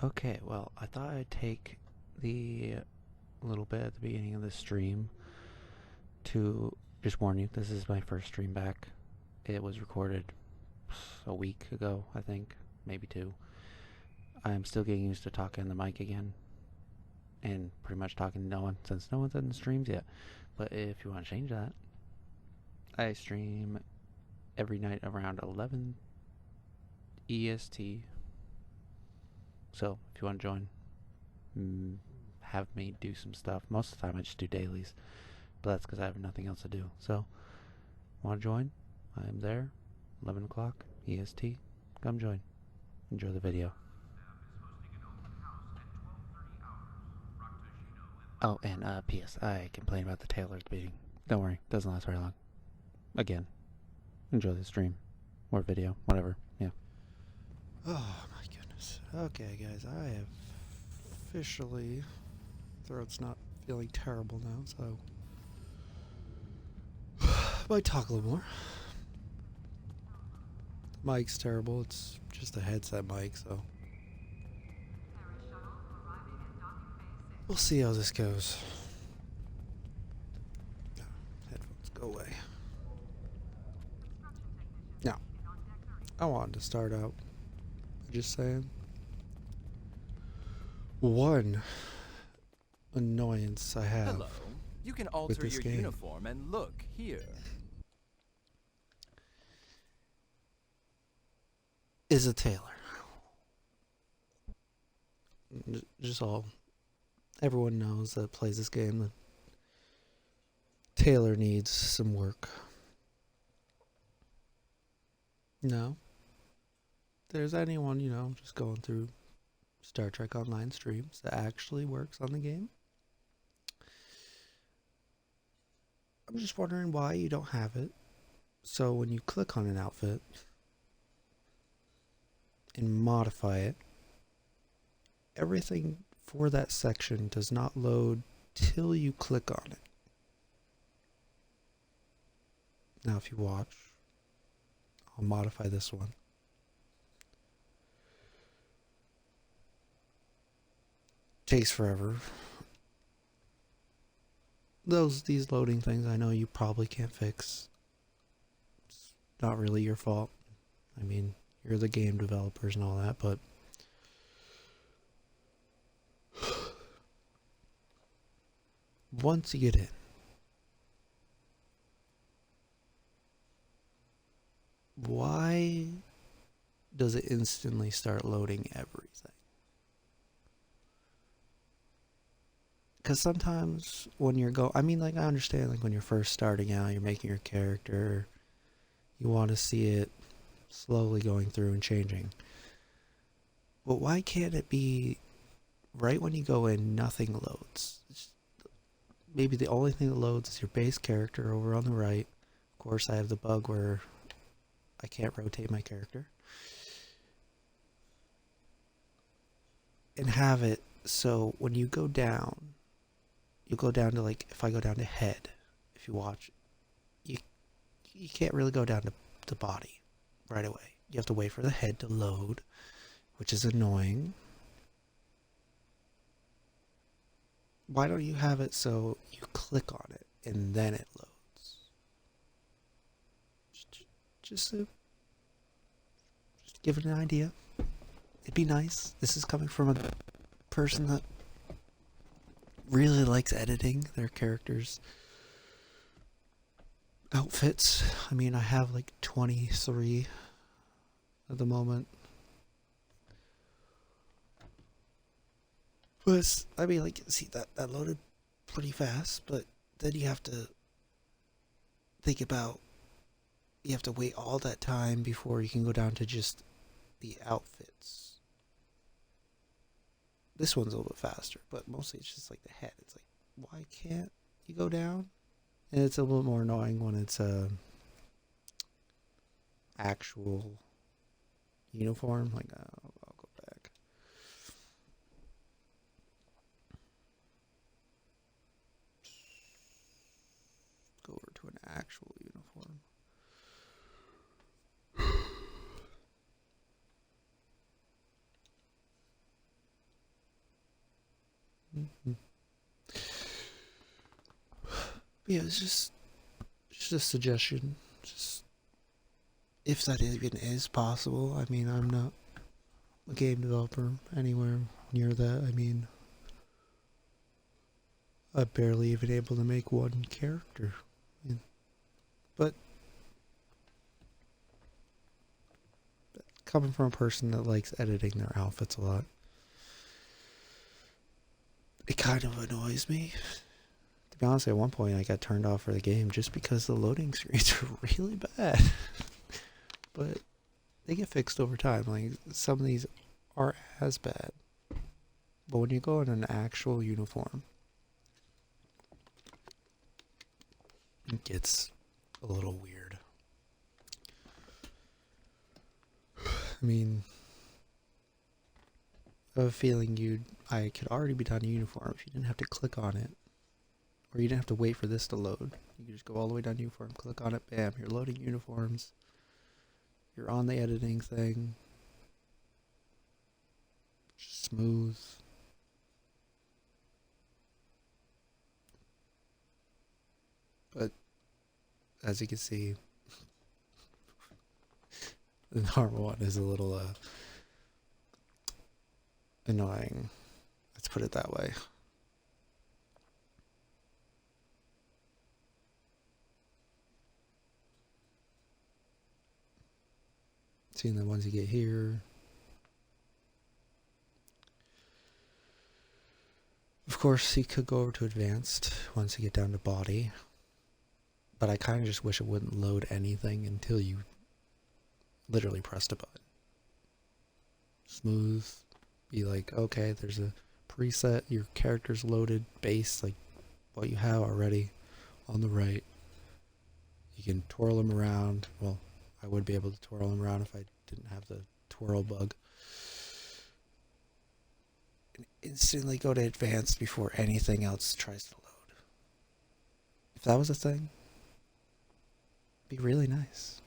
Okay, well, I thought I'd take the little bit at the beginning of the stream to just warn you, this is my first stream back. It was recorded a week ago, I think, maybe two. I'm still getting used to talking on the mic again, and pretty much talking to no one since no one's in the streams yet. But if you want to change that, I stream every night around 11 EST. So if you want to join, have me do some stuff. Most of the time I just do dailies, but that's because I have nothing else to do. So, want to join? I'm there, 11 o'clock EST. Come join. Enjoy the video. Oh, and P.S. I complain about the tailors beating. Don't worry, doesn't last very long. Again, enjoy the stream or video, whatever. Yeah. Oh my goodness. Okay, guys, I have officially. Throat's not feeling terrible now, so. Might talk a little more. Mic's terrible, it's just a headset mic, so. We'll see how this goes. Headphones, go away. Now, I wanted to start out by just saying one annoyance I have. Hello. You can alter your uniform and look here. Is a tailor. Just all. Everyone knows that plays this game that Taylor needs some work. No. There's anyone, just going through Star Trek Online streams that actually works on the game. I'm just wondering why you don't have it. So when you click on an outfit and modify it, everything for that section does not load till you click on it. Now if you watch, I'll modify this one. Takes forever. These loading things I know you probably can't fix. It's not really your fault. I mean, you're the game developers and all that, but once you get in, why does it instantly start loading everything? Because sometimes when you're I understand, like, when you're first starting out, you're making your character, you want to see it slowly going through and changing. But why can't it be right when you go in, nothing loads? Maybe the only thing that loads is your base character over on the right. Of course, I have the bug where I can't rotate my character. And have it so when you go down, you go down to, like, if I go down to head, if you watch, you can't really go down to the body right away. You have to wait for the head to load, which is annoying. Why don't you have it so you click on it and then it loads? Just give it an idea. It'd be nice. This is coming from a person that really likes editing their characters' outfits. I mean, I have like 23 at the moment. But I mean, like, see, that loaded pretty fast, but then you have to think about, you have to wait all that time before you can go down to just the outfits. This one's a little bit faster, but mostly it's just like the head. It's like, why can't you go down? And it's a little more annoying when it's a actual uniform. Like, I'll go back. Go over to an actual uniform. Yeah, it's just a suggestion. Just if that even is possible. I mean, I'm not a game developer anywhere near that. I mean, I'm barely even able to make one character. But coming from a person that likes editing their outfits a lot, it kind of annoys me. To be honest, at one point I got turned off for the game just because the loading screens are really bad. But they get fixed over time. Like, some of these are as bad. But when you go in an actual uniform, it gets a little weird. I mean, I have a feeling I could already be done a uniform if you didn't have to click on it. Or you didn't have to wait for this to load. You could just go all the way down uniform, click on it, bam, you're loading uniforms. You're on the editing thing. Just smooth. But as you can see, the normal one is a little annoying. Let's put it that way. Seeing the ones you get here. Of course, you could go over to advanced once you get down to body. But I kind of just wish it wouldn't load anything until you literally pressed a button. Smooth. Be like, okay, there's a preset. Your character's loaded base, like what you have already on the right. You can twirl them around. Well, I would be able to twirl them around if I didn't have the twirl bug. And instantly go to advanced before anything else tries to load. If that was a thing, it'd be really nice.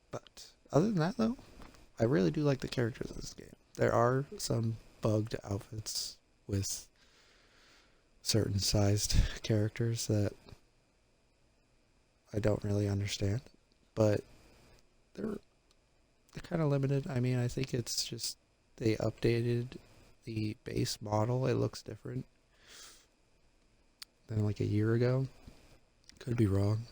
But other than that, though, I really do like the characters in this game. There are some bugged outfits with certain sized characters that I don't really understand, but they're kind of limited. I mean, I think it's just they updated the base model. It looks different than like a year ago. Could be wrong.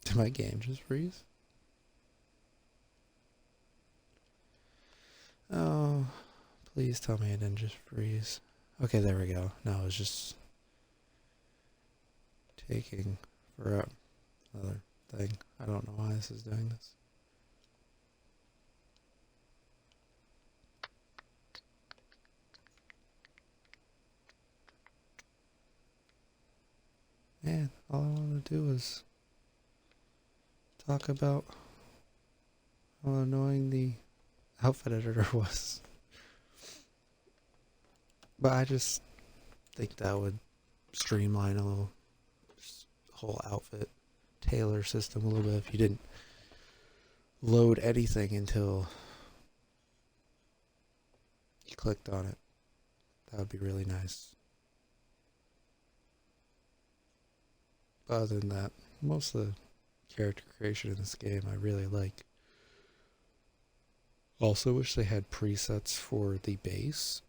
Did my game just freeze? Oh, please tell me it didn't just freeze. Okay, there we go. No, it was just taking forever. Another thing. I don't know why this is doing this. Man, all I want to do is talk about how annoying the outfit editor was. But I just think that would streamline a little whole outfit tailor system a little bit if you didn't load anything until you clicked on it. That would be really nice. But other than that, most of the character creation in this game I really like. Also wish they had presets for the base,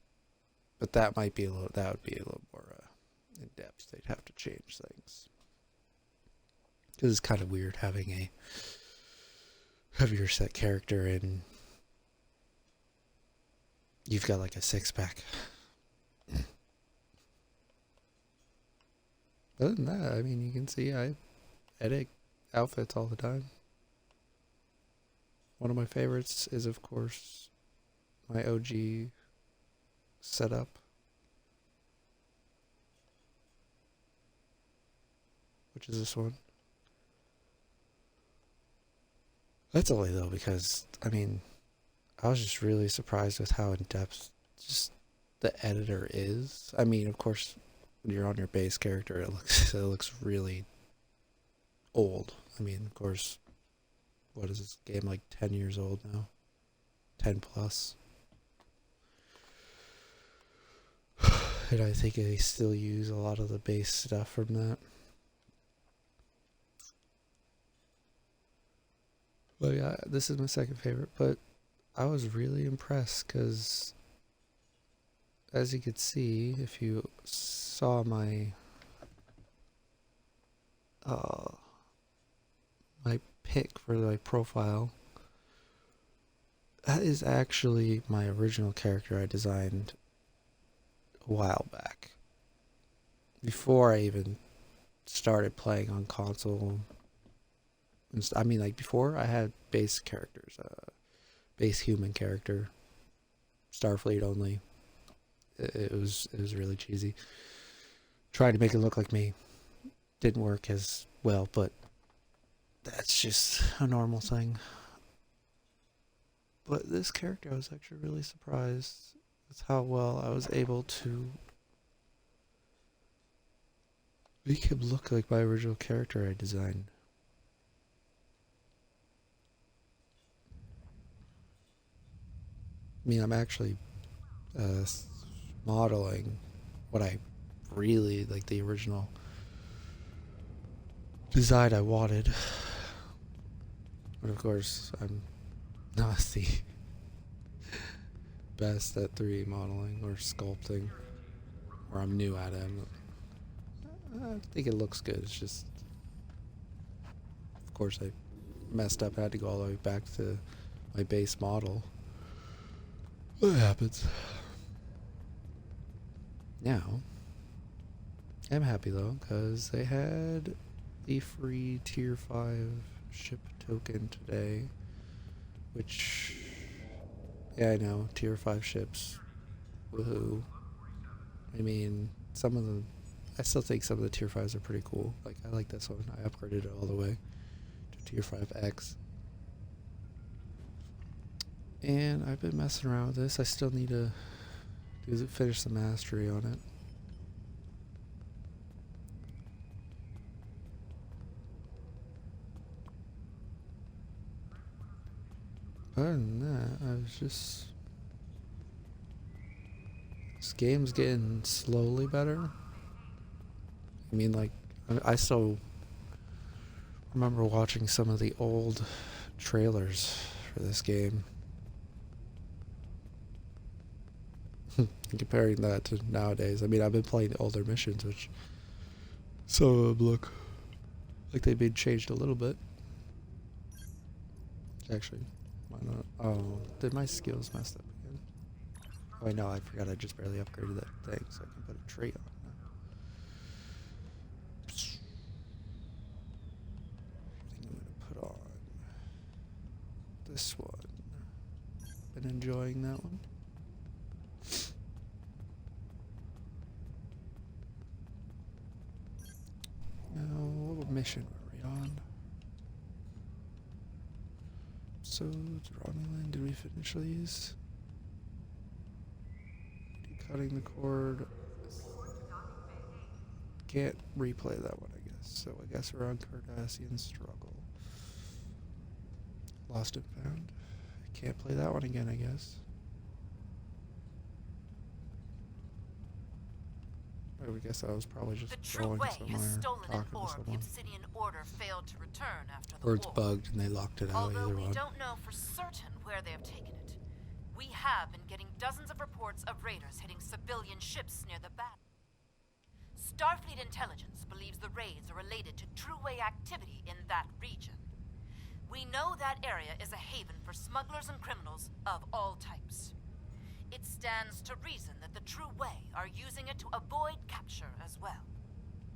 but that would be a little more in depth. They'd have to change things. Because it's kind of weird having a heavier set character and you've got like a six-pack. Other than that, I mean, you can see I edit outfits all the time. One of my favorites is, of course, my OG setup. Which is this one. That's only though because, I mean, I was just really surprised with how in-depth just the editor is. I mean, of course, when you're on your base character, it looks really old. I mean, of course, what is this game, like 10 years old now? 10 plus. And I think they still use a lot of the base stuff from that. But yeah, this is my second favorite, but I was really impressed because, as you could see, if you saw my my pick for my profile, that is actually my original character I designed a while back. Before I even started playing on console. I mean, like, before I had base characters, base human character, Starfleet only. It was really cheesy. Tried to make it look like me. Didn't work as well, but that's just a normal thing. But this character, I was actually really surprised with how well I was able to make him look like my original character I designed. I mean, I'm actually modeling what I really, like, the original design I wanted. But of course, I'm not the best at 3D modeling or sculpting, or I'm new at it. I think it looks good. It's just, of course, I messed up. I had to go all the way back to my base model. What happens? Now, I'm happy though, because they had the free tier 5 ship token today, which, yeah, I know, tier 5 ships, woohoo. I mean, I still think some of the tier 5s are pretty cool. Like, I like this one. I upgraded it all the way to tier 5X. And I've been messing around with this. I still need to finish the mastery on it. Other than that, I was just... This game's getting slowly better. I mean, like, I still remember watching some of the old trailers for this game. Comparing that to nowadays. I mean, I've been playing the older missions, which some of them look like they've been changed a little bit. Actually, why not? Oh, did my skills mess up again? Oh, no, I forgot I just barely upgraded that thing, so I can put a trait on now. I think I'm gonna put on this one. Been enjoying that one. Now, what mission were we on? So, Romulan, did we finish these? Cutting the cord. Can't replay that one, I guess. So, I guess we're on Cardassian Struggle. Lost and Found. Can't play that one again, I guess. I guess I was probably just going somewhere, talking to someone. Or it's bugged and they locked it out, either one. Although we don't know for certain where they have taken it, we have been getting dozens of reports of raiders hitting civilian ships near the bat. Starfleet intelligence believes the raids are related to True-Way activity in that region. We know that area is a haven for smugglers and criminals of all types. It stands to reason that the True Way are using it to avoid capture as well.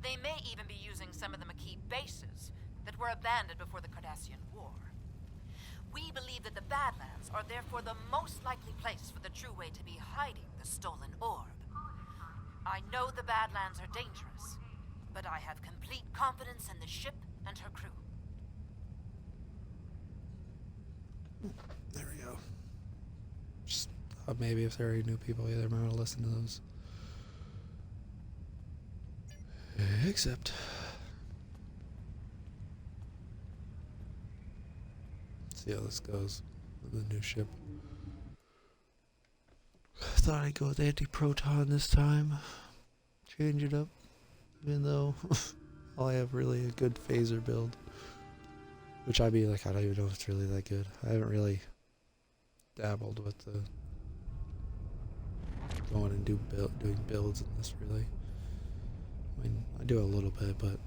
They may even be using some of the Maquis bases that were abandoned before the Cardassian War. We believe that the Badlands are therefore the most likely place for the True Way to be hiding the stolen orb. I know the Badlands are dangerous, but I have complete confidence in the ship and her crew. There we go. Just thought maybe if there are any new people here, they might want to listen to those. Except see how this goes with the new ship. Thought I'd go with anti-proton this time. Change it up. Even though I have really a good phaser build. Which I'd be like, I don't even know if it's really that good. I haven't really dabbled with the going and doing builds in this really. I mean, I do a little bit, but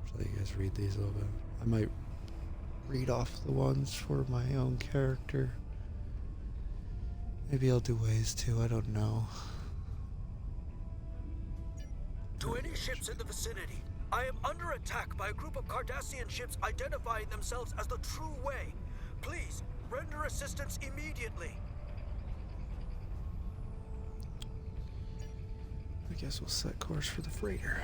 I'll let you guys read these a little bit. I might read off the ones for my own character. Maybe I'll do ways too, I don't know. To any ships in the vicinity, I am under attack by a group of Cardassian ships identifying themselves as the True Way. Please, render assistance immediately. I guess we'll set course for the freighter.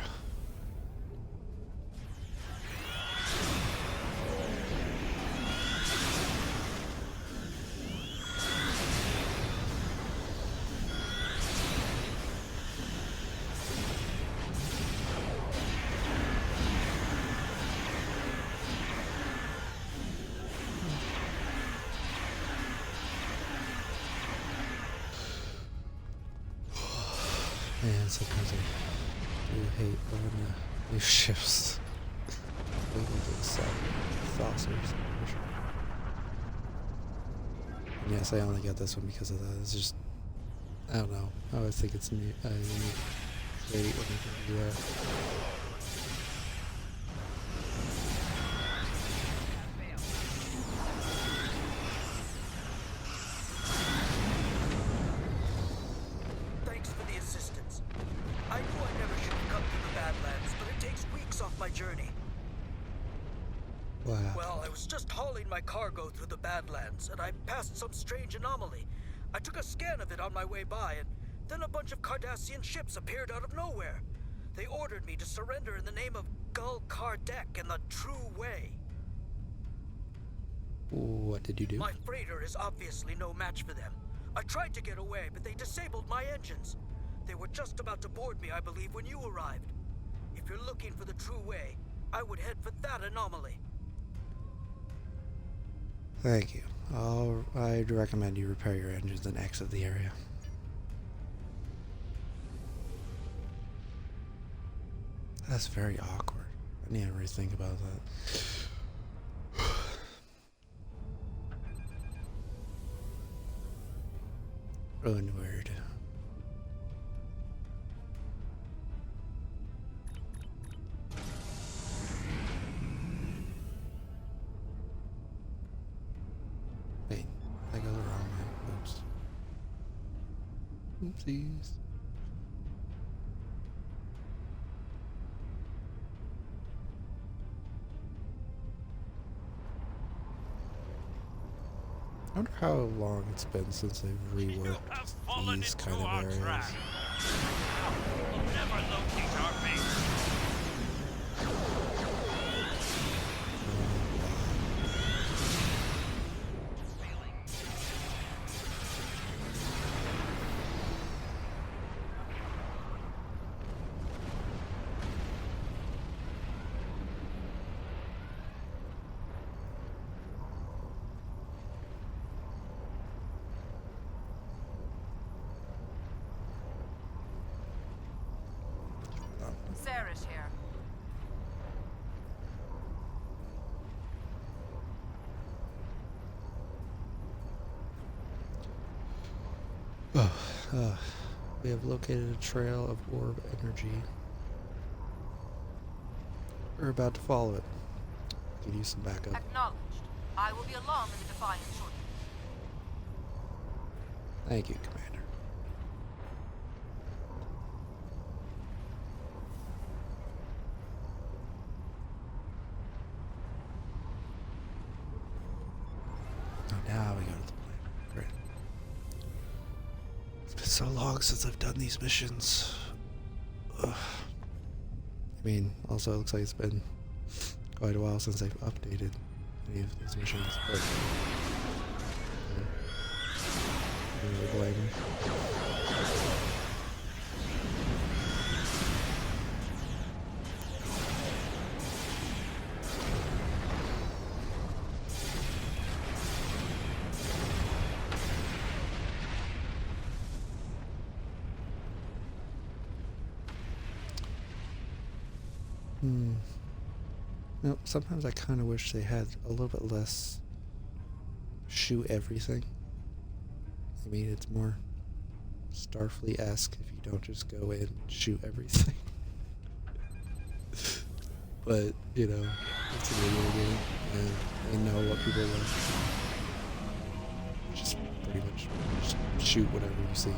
Man, sometimes I do hate when new ships able to sell saucers. And yes, I only got this one because of that. It's just, I don't know. I always think it's neat. I hate when you can do that. Well, I was just hauling my cargo through the Badlands, and I passed some strange anomaly. I took a scan of it on my way by, and then a bunch of Cardassian ships appeared out of nowhere. They ordered me to surrender in the name of Gul Kardec and the True Way. What did you do? My freighter is obviously no match for them. I tried to get away, but they disabled my engines. They were just about to board me, I believe, when you arrived. If you're looking for the True Way, I would head for that anomaly. Thank you. I'd recommend you repair your engines and exit the area. That's very awkward. I need to rethink about that. Onward. Wait, I got the wrong way. Oops. Oopsies. I wonder how long it's been since they've reworked these kind of areas. We'll never locate our base. Sarah's here. We have located a trail of orb energy. We're about to follow it. Could use some backup. Acknowledged. I will be along in the Defiant shortly. Thank you, Commander. Oh, now we go to the plane. Great. It's been so long since I've done these missions. Ugh. I mean, also it looks like it's been quite a while since I've updated any of these missions, but I don't really blame me. No, sometimes I kind of wish they had a little bit less shoot everything. I mean, it's more Starfleet-esque if you don't just go in and shoot everything. But, you know, it's a video game, and they know what people like. Just pretty much just shoot whatever you see.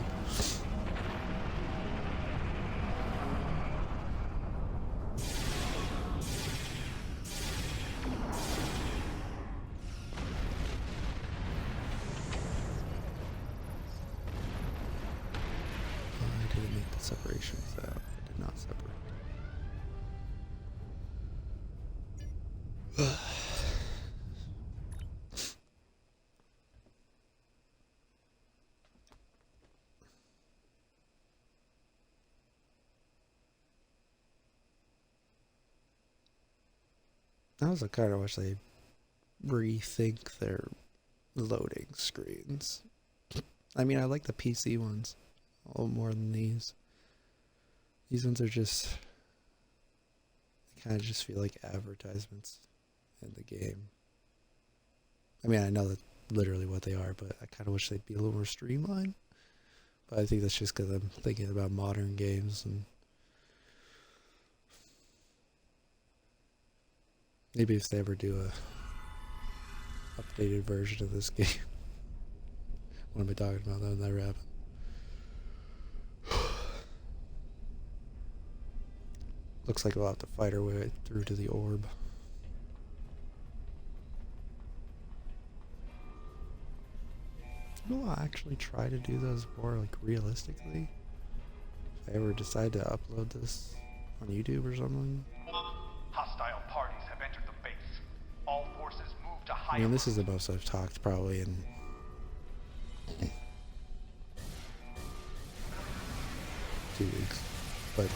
I didn't make the separations out. I did not separate. I also kind of wish they rethink their loading screens. I mean, I like the PC ones a little more than these. These ones are just, they kind of just feel like advertisements in the game. I mean, I know that's literally what they are, but I kind of wish they'd be a little more streamlined. But I think that's just because I'm thinking about modern games, and maybe if they ever do a updated version of this game. What am I talking about? That would never happen. Looks like we'll have to fight our way through to the orb. Will I actually try to do those more like realistically? If I ever decide to upload this on YouTube or something. Hostile parties have entered the base. All forces move to high I mean, this is the most I've talked probably in 2 weeks, but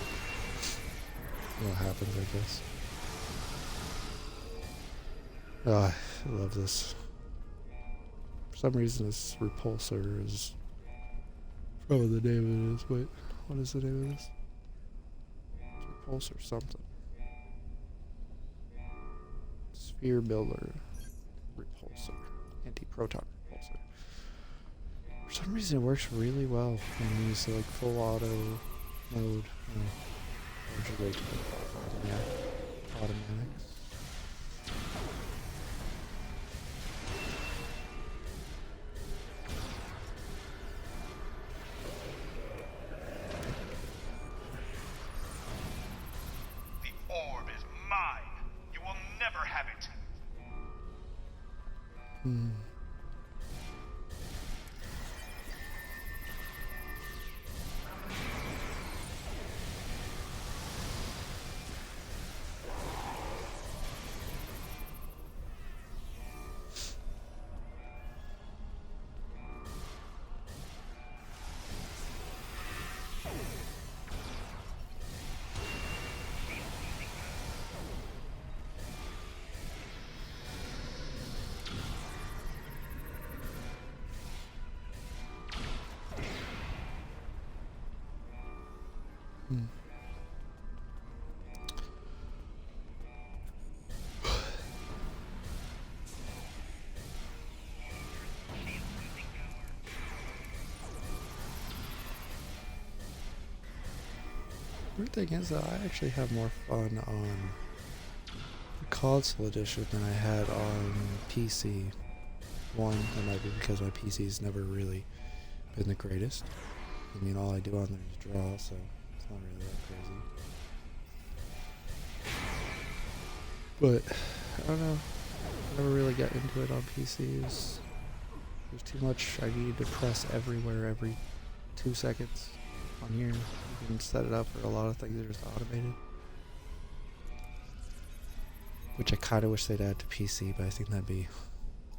what happens, I guess. Oh, I love this. For some reason, this repulsor is probably the name of it is. Wait, what is the name of this? It's repulsor something. Sphere builder repulsor, anti-proton repulsor. For some reason, it works really well when you use like full auto mode. Yeah, automatics. The orb is mine. You will never have it. Weird thing is that I actually have more fun on the console edition than I had on PC. One, that might be because my PC's never really been the greatest. I mean, all I do on there is draw, so it's not really that crazy. But, I don't know. I never really got into it on PCs. There's too much I needed to press everywhere every 2 seconds. On here, you can set it up for a lot of things that are just automated. Which I kind of wish they'd add to PC, but I think that'd be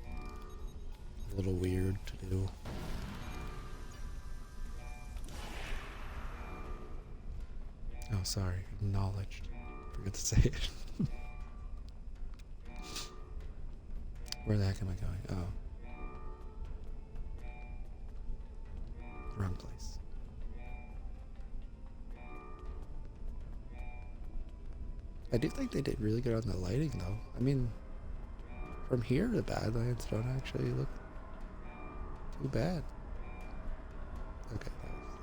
a little weird to do. Oh, sorry. Acknowledged. Forgot to say it. Where the heck am I going? Oh. Wrong place. I do think they did really good on the lighting, though. I mean, from here, the Badlands don't actually look too bad. Okay, that was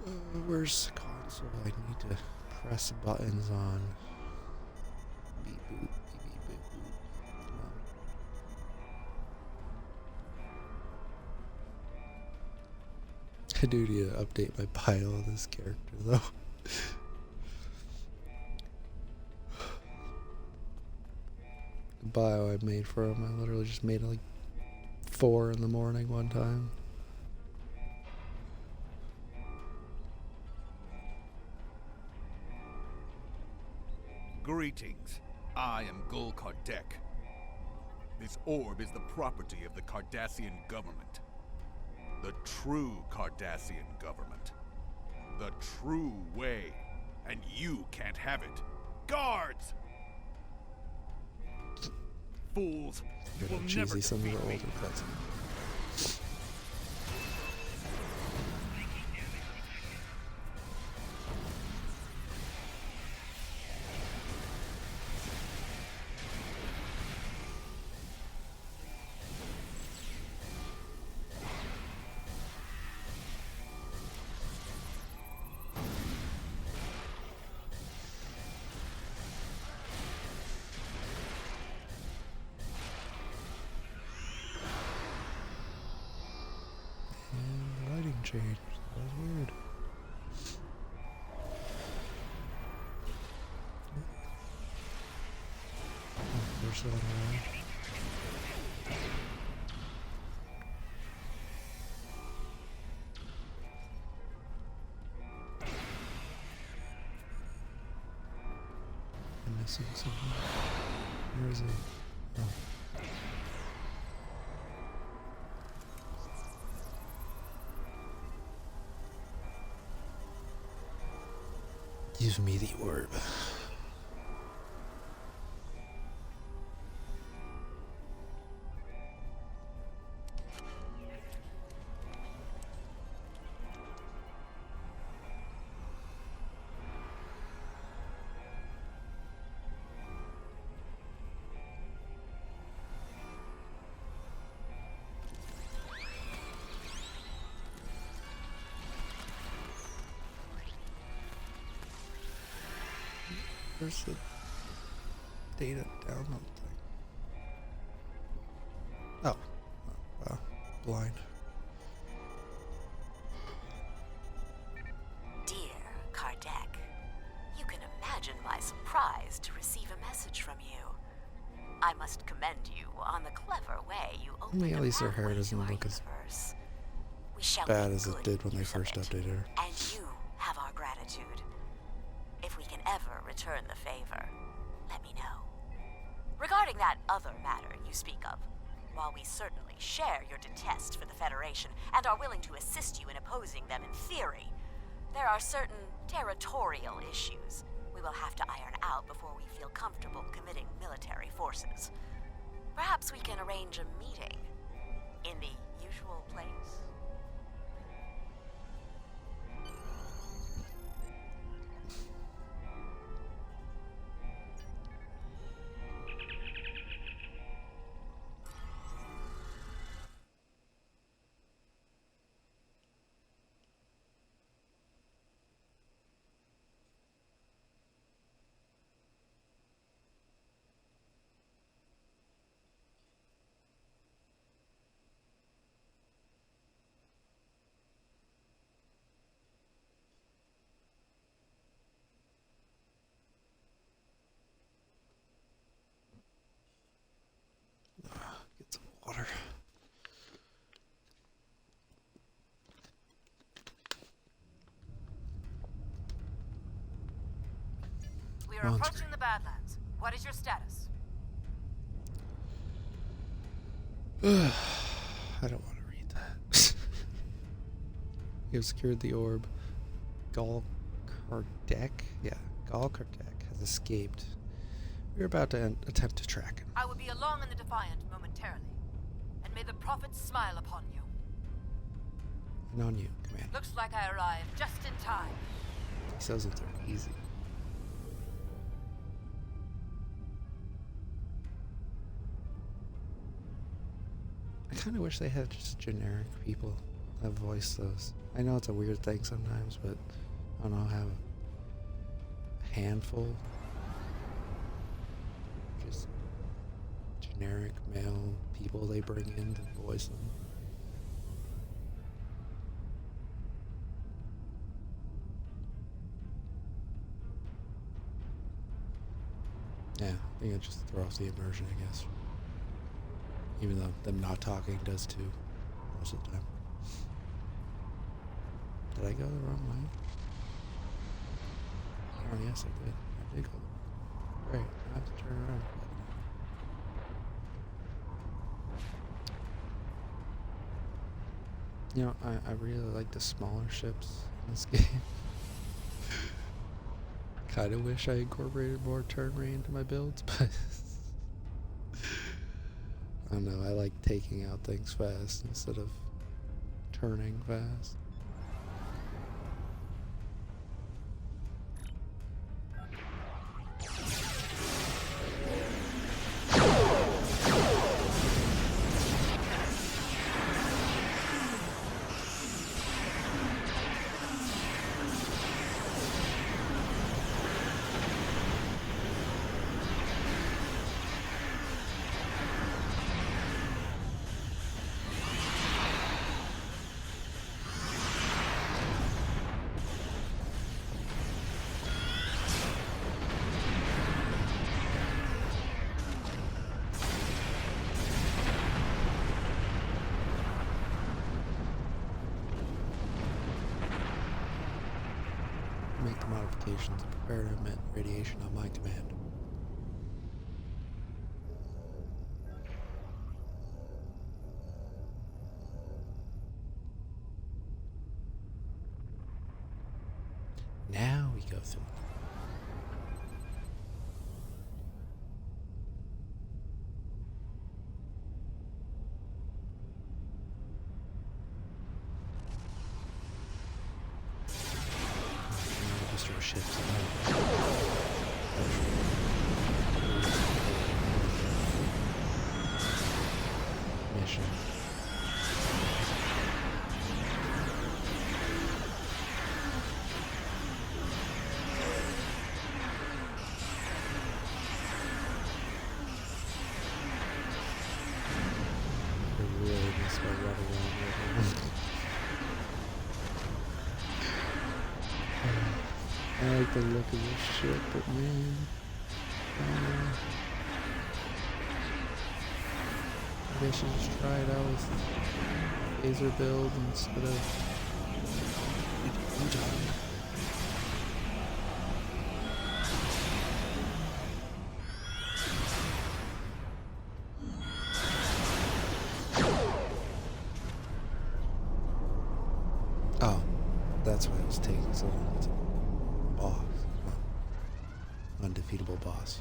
bad. Where's the console? I need to press buttons on. Beep boop, beep beep boop boop. Come on. I do need to update my bio of this character, though. The bio I made for him, I literally just made it like 4 in the morning one time. Greetings. I am Gul Kardec. This orb is the property of the Cardassian government. The true Cardassian government. The true way. And you can't have it. Guards! Fools. You will never Cheesy, some of the defeat me. older cuts. Changed. That was weird. Oh, there's one around. I'm missing something. Where is it? Oh. Give me the orb. Where's the data download thing? Oh, wow, blind. Dear Kardec, you can imagine my surprise to receive a message from you. I must commend you on the clever way you opened At least her hair a doesn't pathway look to as our universe. We shall bad make as it good did when they use of first it, updated her. and you have our gratitude. If we can ever return the favor, let me know. Regarding that other matter you speak of, while we certainly share your detest for the Federation and are willing to assist you in opposing them in theory, there are certain territorial issues we will have to iron out before we feel comfortable committing military forces. Perhaps we can arrange a meeting in the usual place. Get some water. We are approaching the Badlands. What is your status? I don't want to read that. You have secured the orb. Gul Kardec? Yeah, Gul Kardec has escaped. We're about to attempt to track him. I will be along in the Defiant momentarily. And may the prophets smile upon you. And on you, Commander. Looks like I arrived just in time. These things are easy. I kind of wish they had just generic people that voice those. I know it's a weird thing sometimes, but I don't know, have a handful. Just generic male people they bring in to voice them. Yeah, I think it just throw off the immersion, I guess. Even though them not talking does too, most of the time. Did I go the wrong way? Oh, yes, I did. I did go the wrong way. Great, I have to turn around. You know, I really like the smaller ships in this game. Kind of wish I incorporated more turn rate into my builds, but I don't know, I like taking out things fast instead of turning fast. Make the modifications and prepare to emit radiation on my command. Now we go through. Destroy ships. Mission. I really miss my run around right now. I like the look of this ship, but man, I guess you just try it out with phaser build instead of Utah. Oh, that's why it was taking so long. It's a boss. Undefeatable boss.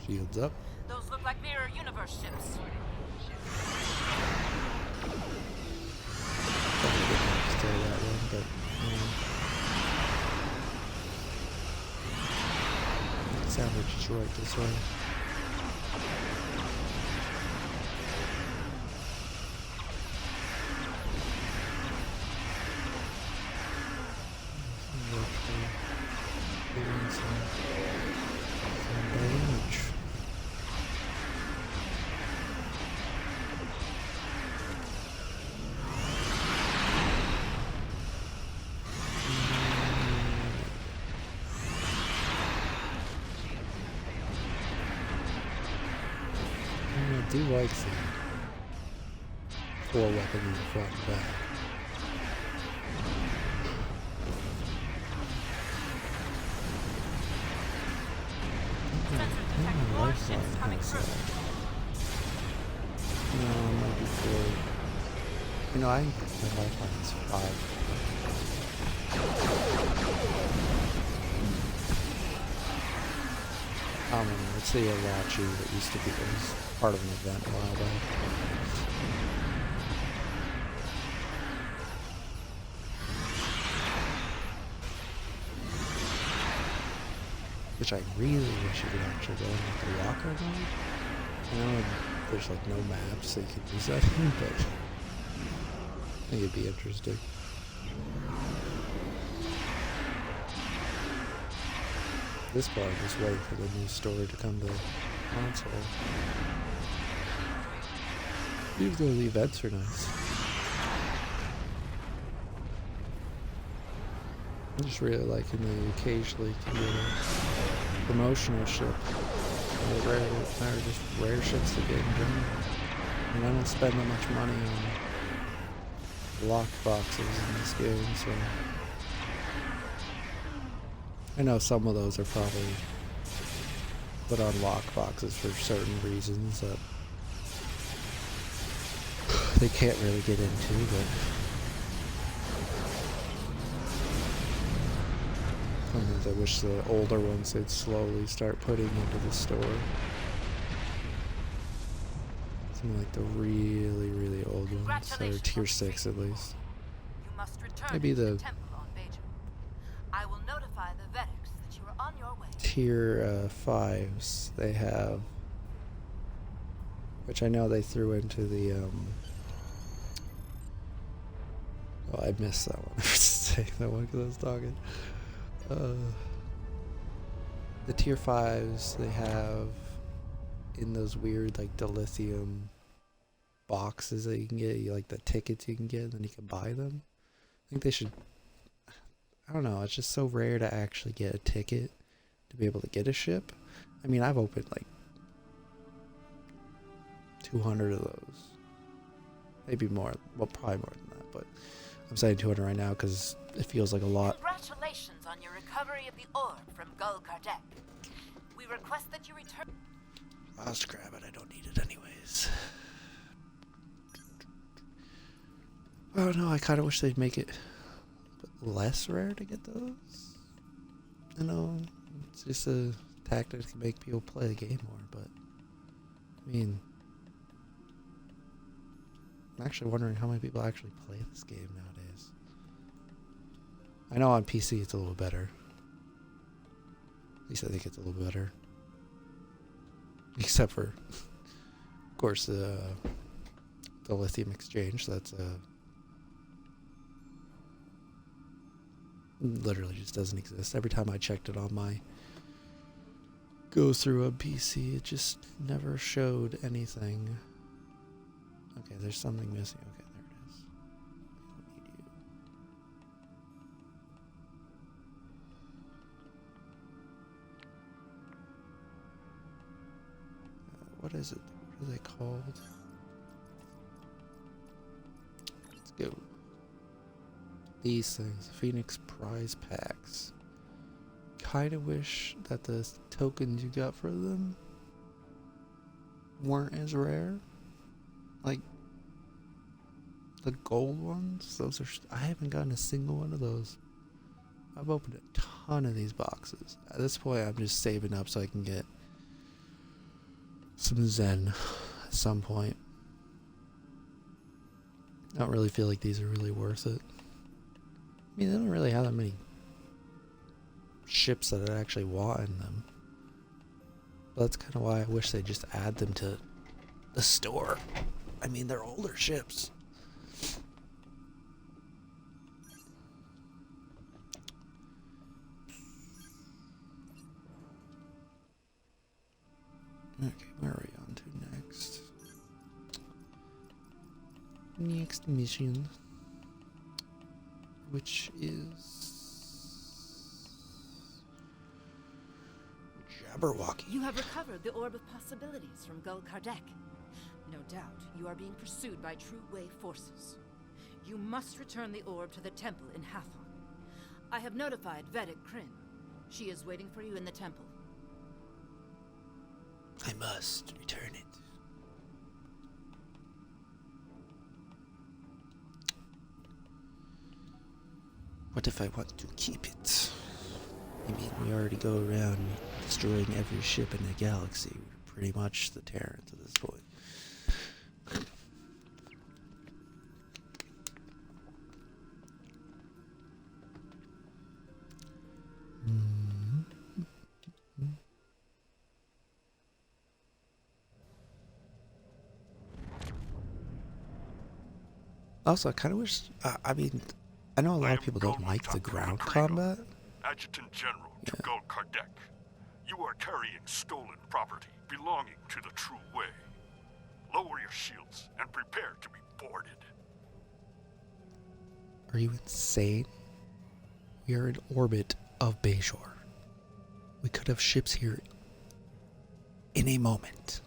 Shields up. Those look like mirror universe ships. Probably didn't stay that long, but Savage is right this way. Doing some damage. I do like the 4 weapon in the front and back. My lifeline has that. No, it might be 4. You know, I think my lifeline is 5. I don't know, it's the Irachi that used to be, it was part of an event a while back. which I really wish you could actually go in like the walker mode. I know there's like no maps, so you can use that, but I think it'd be interesting. This part, I'm just waiting for the new story to come to console. Even though the events are nice. I just really like when they occasionally can get a promotional ship. Or rare, or just rare ships to get in general. And I don't spend that much money on locked boxes in this game, so I know some of those are probably put on lock boxes for certain reasons that they can't really get into, but sometimes I wish the older ones they'd slowly start putting into the store. Some like the really, really old ones, or tier 6 at least. You must return Maybe to the temple on Beijing. I will notify the Vedics that you are on your way. tier 5s they have, which I know they threw into the oh, I missed that one. I was saying that one because I was talking. The tier 5s they have in those weird like dilithium boxes that you can get, like the tickets you can get, and then you can buy them. I think they should. I don't know. It's just so rare to actually get a ticket to be able to get a ship. I mean, I've opened like 200 of those, maybe more. Well, probably more than that, but I'm saying 200 right now because it feels like a lot. Congratulations on your recovery of the orb from Gul Kardec. We request that you return. I'll just grab it. I don't need it anyways. Oh no, I kind of wish they'd make it less rare to get those. You know, it's just a tactic to make people play the game more, but I mean, I'm actually wondering how many people actually play this game nowadays. I know on PC it's a little better. At least I think it's a little better. Except for, of course, the lithium exchange. That's literally just doesn't exist. Every time I checked it on my go through a PC, it just never showed anything. Okay, there's something missing. Okay, there it is. I don't need you. What is it? What are they called? Let's go. These things, Phoenix Prize Packs. Kinda wish that the tokens you got for them weren't as rare. Like the gold ones, those are. I haven't gotten a single one of those. I've opened a ton of these boxes. At this point, I'm just saving up so I can get some Zen at some point. I don't really feel like these are really worth it. I mean, they don't really have that many ships that I actually want in them. But that's kind of why I wish they'd just add them to the store. I mean, they're older ships. Okay, where are we on to next? Next mission, which is Jabberwocky. You have recovered the Orb of Possibilities from Gul Kardec. No doubt, you are being pursued by True Way forces. You must return the orb to the temple in Hathon. I have notified Vedic Kryn. She is waiting for you in the temple. I must return it. What if I want to keep it? I mean, we already go around destroying every ship in the galaxy. We're pretty much the Terrans at this point. Also, I kind of wish. I mean, I know a lot of people don't like the ground combat. Adjutant General to Yeah. Gul Kardec. You are carrying stolen property belonging to the True Way. Lower your shields and prepare to be boarded. Are you insane? We are in orbit of Bayshore. We could have ships here in a moment.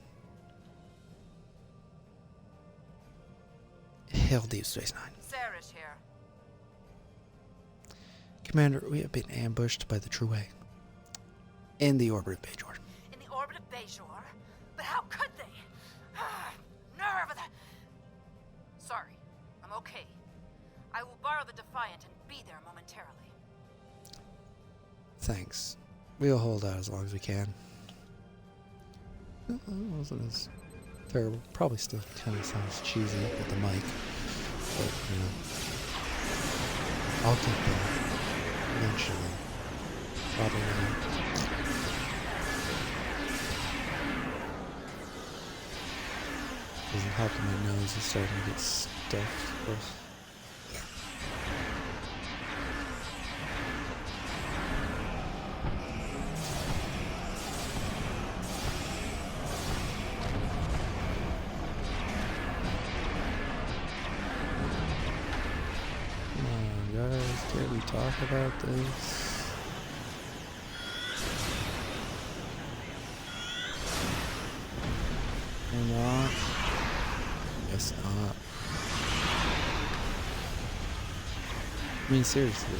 Hail Deep Space Nine. Sarah's here. Commander, we have been ambushed by the True Way. In the orbit of Bayshore. In the orbit of Bayshore? But how could they? Nerve of the... Sorry, I'm okay. I will borrow the Defiant and be there momentarily. Thanks. We'll hold out as long as we can. Well, it wasn't as terrible. Probably still kind of sounds cheesy with the mic. But, you know. I'll get there. Eventually. Probably not. Doesn't help that my nose is starting to get stuffed. Ugh. Come on, guys, can we talk about this? Or not? Guess not. I mean, seriously,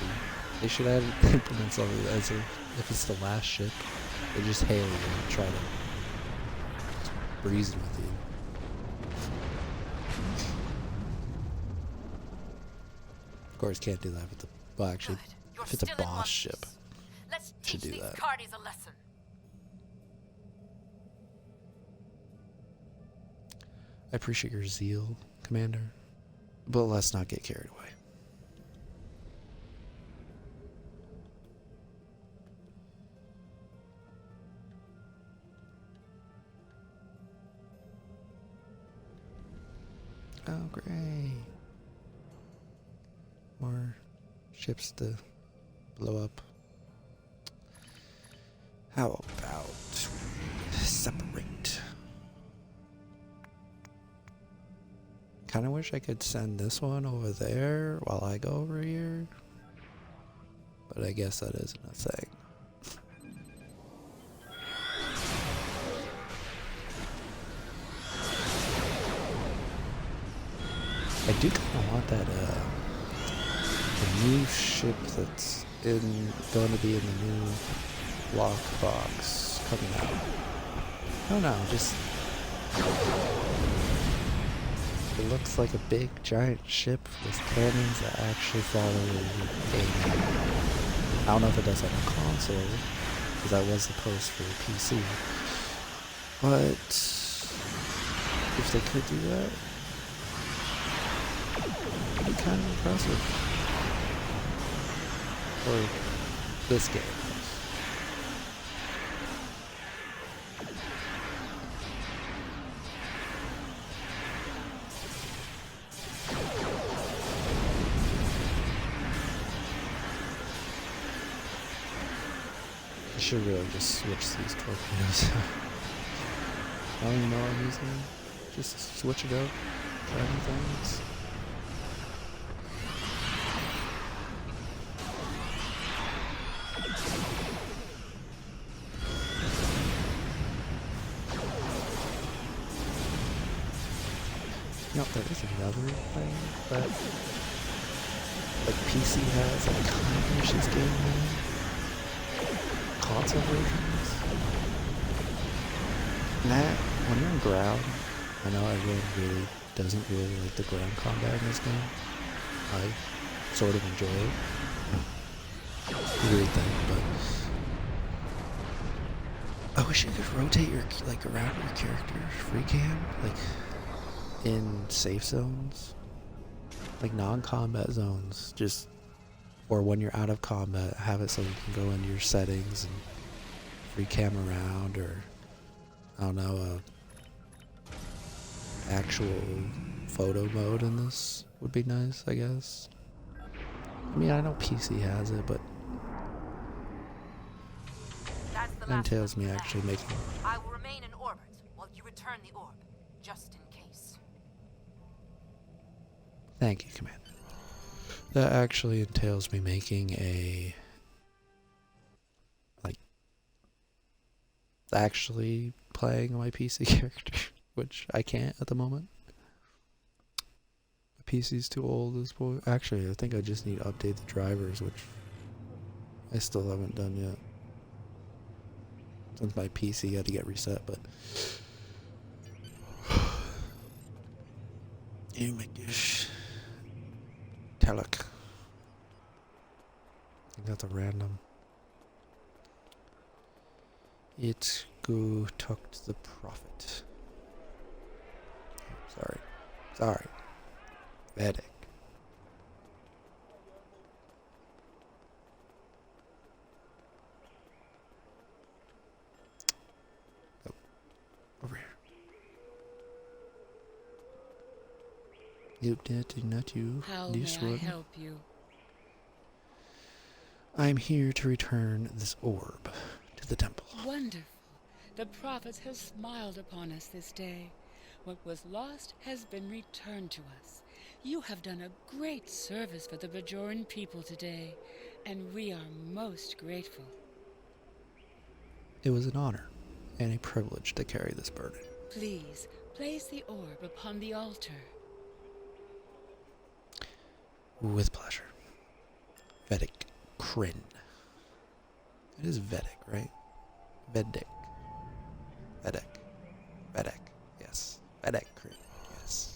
they should add implement something as if it's the last ship, they just hail you and try to just breeze with you. Of course, can't do that with the. Well, actually, Good. You're if it's a still in one boss piece. ship, Let's should teach do these that. Cardis a lesson. I appreciate your zeal, Commander, but let's not get carried away. Oh, great. More ships to blow up. How about separate? Kind of wish I could send this one over there while I go over here. But I guess that isn't a thing. I do kind of want that, the new ship that's going to be in the new lockbox coming out. I don't know, just... It looks like a big, giant ship with cannons that actually follow aim. I don't know if it does that on console, because that was supposed for the PC. But if they could do that, it'd be kind of impressive. For this game. I should really just switch these torpedoes. I don't even know what I'm using. Just switch it up. Try new things. You know, there is another thing that like PC has that I kind of wish this game had. Console versions. That, when you're on ground, I know everyone really doesn't really like the ground combat in this game. I sort of enjoy it. Weird thing, but I wish you could rotate your around your character's free cam, in safe zones, non-combat zones, just. Or when you're out of combat, have it so you can go into your settings and free cam around, or I don't know, actual photo mode in this would be nice, I guess. I mean, I know PC has it, but That's the that last entails of me them for actually now. making... I will remain in orbit while you return the orb, just in case. Thank you, Commander. That actually entails me making a... like... actually playing my PC character, which I can't at the moment. The PC's too old at this point. Actually, I think I just need to update the drivers, which I still haven't done yet. Since my PC had to get reset, but... Imagish. Telek. I think that's a random. It go talk to the prophet. Sorry. Vedic. Oh. Over here. You did not you. How This may I one. help you? I'm here to return this orb to the temple. Wonderful. The prophet has smiled upon us this day. What was lost has been returned to us. You have done a great service for the Bajoran people today, and we are most grateful. It was an honor and a privilege to carry this burden. Please, place the orb upon the altar. With pleasure. Vedic Kryn. It is Vedic, right? Vedic. Yes. Vedic Kryn. Yes.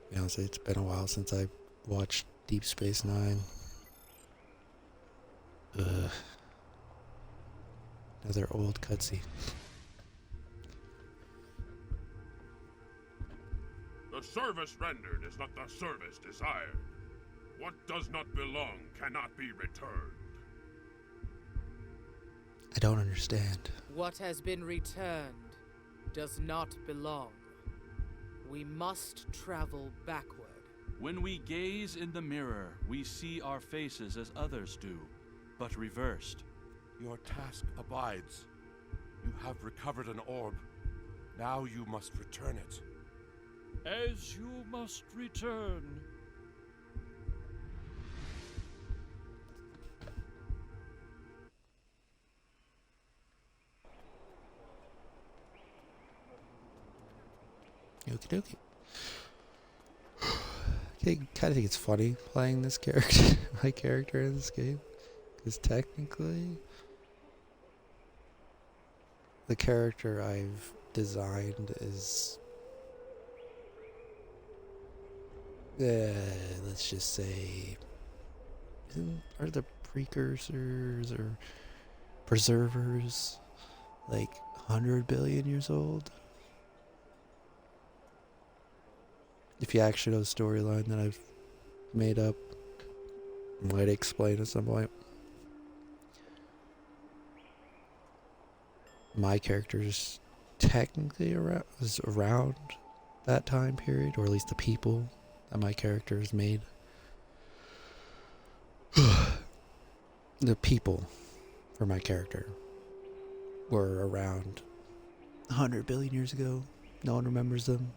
To be honest, it's been a while since I watched Deep Space Nine. Ugh. Another old cutscene. The service rendered is not the service desired. What does not belong cannot be returned. I don't understand. What has been returned does not belong. We must travel backward. When we gaze in the mirror, we see our faces as others do, but reversed. Your task abides. You have recovered an orb. Now you must return it. As you must return. Okie dokie. I kind of think it's funny playing this character, my character in this game, because technically the character I've designed is, let's just say, are the precursors or preservers like 100 billion years old? If you actually know the storyline that I've made up, I might explain at some point. My character's technically around that time period, or at least the people that my character has made. The people for my character were around 100 billion years ago. No one remembers them,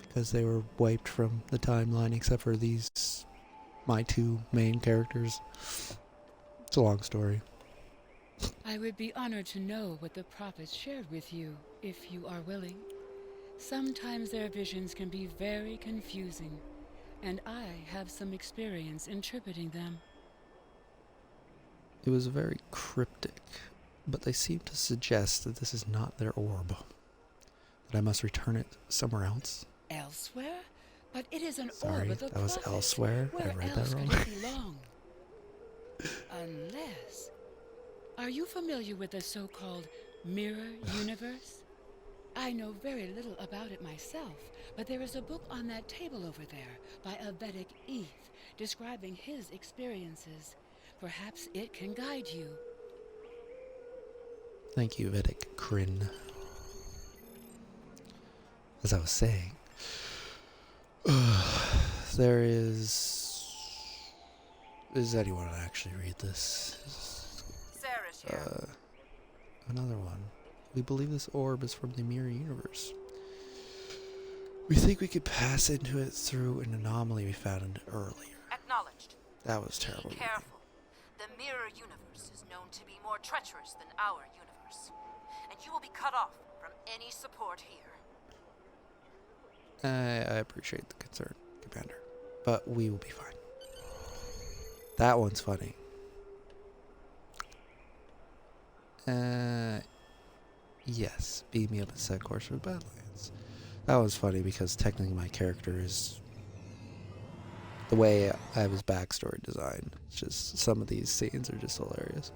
because they were wiped from the timeline except for these, my two main characters. It's a long story. I would be honored to know what the prophets shared with you, if you are willing. Sometimes their visions can be very confusing, and I have some experience interpreting them. It was very cryptic, but they seem to suggest that this is not their orb, that I must return it somewhere else. Elsewhere? But it is an Sorry, orb of the that was prophets. elsewhere. Where I read else that wrong. could it belong? Unless... Are you familiar with the so-called mirror universe? I know very little about it myself, but there is a book on that table over there by a Vedic Eth describing his experiences. Perhaps it can guide you. Thank you, Vedic Crin. As I was saying, there is... Does anyone actually read this? Sarah's here. Another one. We believe this orb is from the mirror universe. We think we could pass into it through an anomaly we found earlier. Acknowledged. That was terrible. Be careful. The mirror universe is known to be more treacherous than our universe. And you will be cut off from any support here. I appreciate the concern, Commander. But we will be fine. That one's funny. Yes. Beat me up and set course for the Badlands. That was funny because technically my character is... The way I have his backstory designed. It's just, some of these scenes are just hilarious.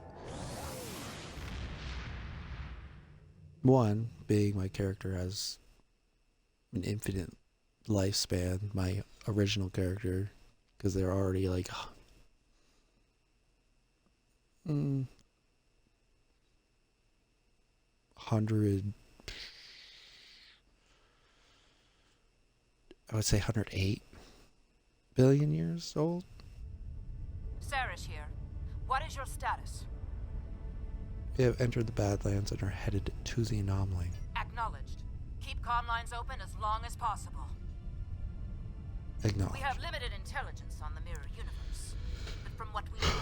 One, being my character has an infinite lifespan, my original character, because they're already like 100, I would say 108 billion years old. Sarah's here. What is your status? We have entered the Badlands and are headed to the anomaly. Acknowledged. Keep comm lines open as long as possible. Acknowledged. We have limited intelligence on the mirror universe, but from what we know,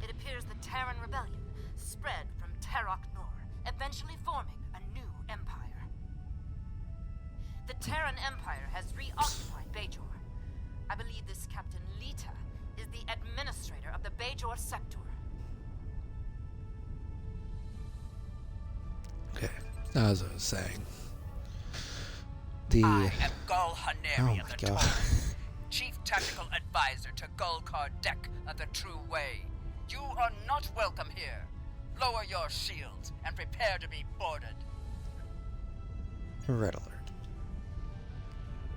it appears the Terran rebellion spread from Terok Nor, eventually forming a new empire. The Terran Empire has reoccupied Bajor. I believe this Captain Lita is the administrator of the Bajor sector. Okay, as I was saying, I am Gul Haneri Oh of my the God. Torah, Chief Tactical Advisor to Gul Kardec of the True Way. You are not welcome here. Lower your shields and prepare to be boarded. Red alert.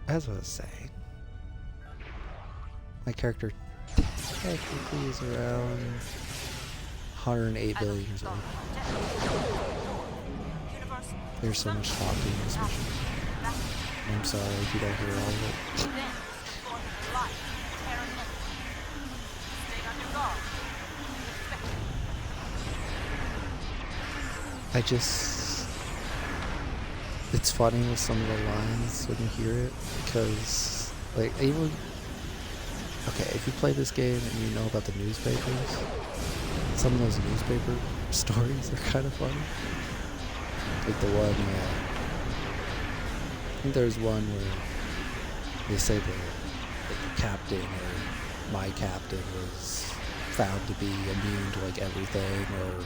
As I was saying, my character technically is around 108 billion years old. There's so much talking in this mission. I'm sorry if you don't hear all of it. It's funny with some of the lines when you hear it, because, like, even, okay, if you play this game and you know about the newspapers, some of those newspaper stories are kind of funny. Like the one, I think there's one where they say the captain, or my captain, was found to be immune to, like, everything, or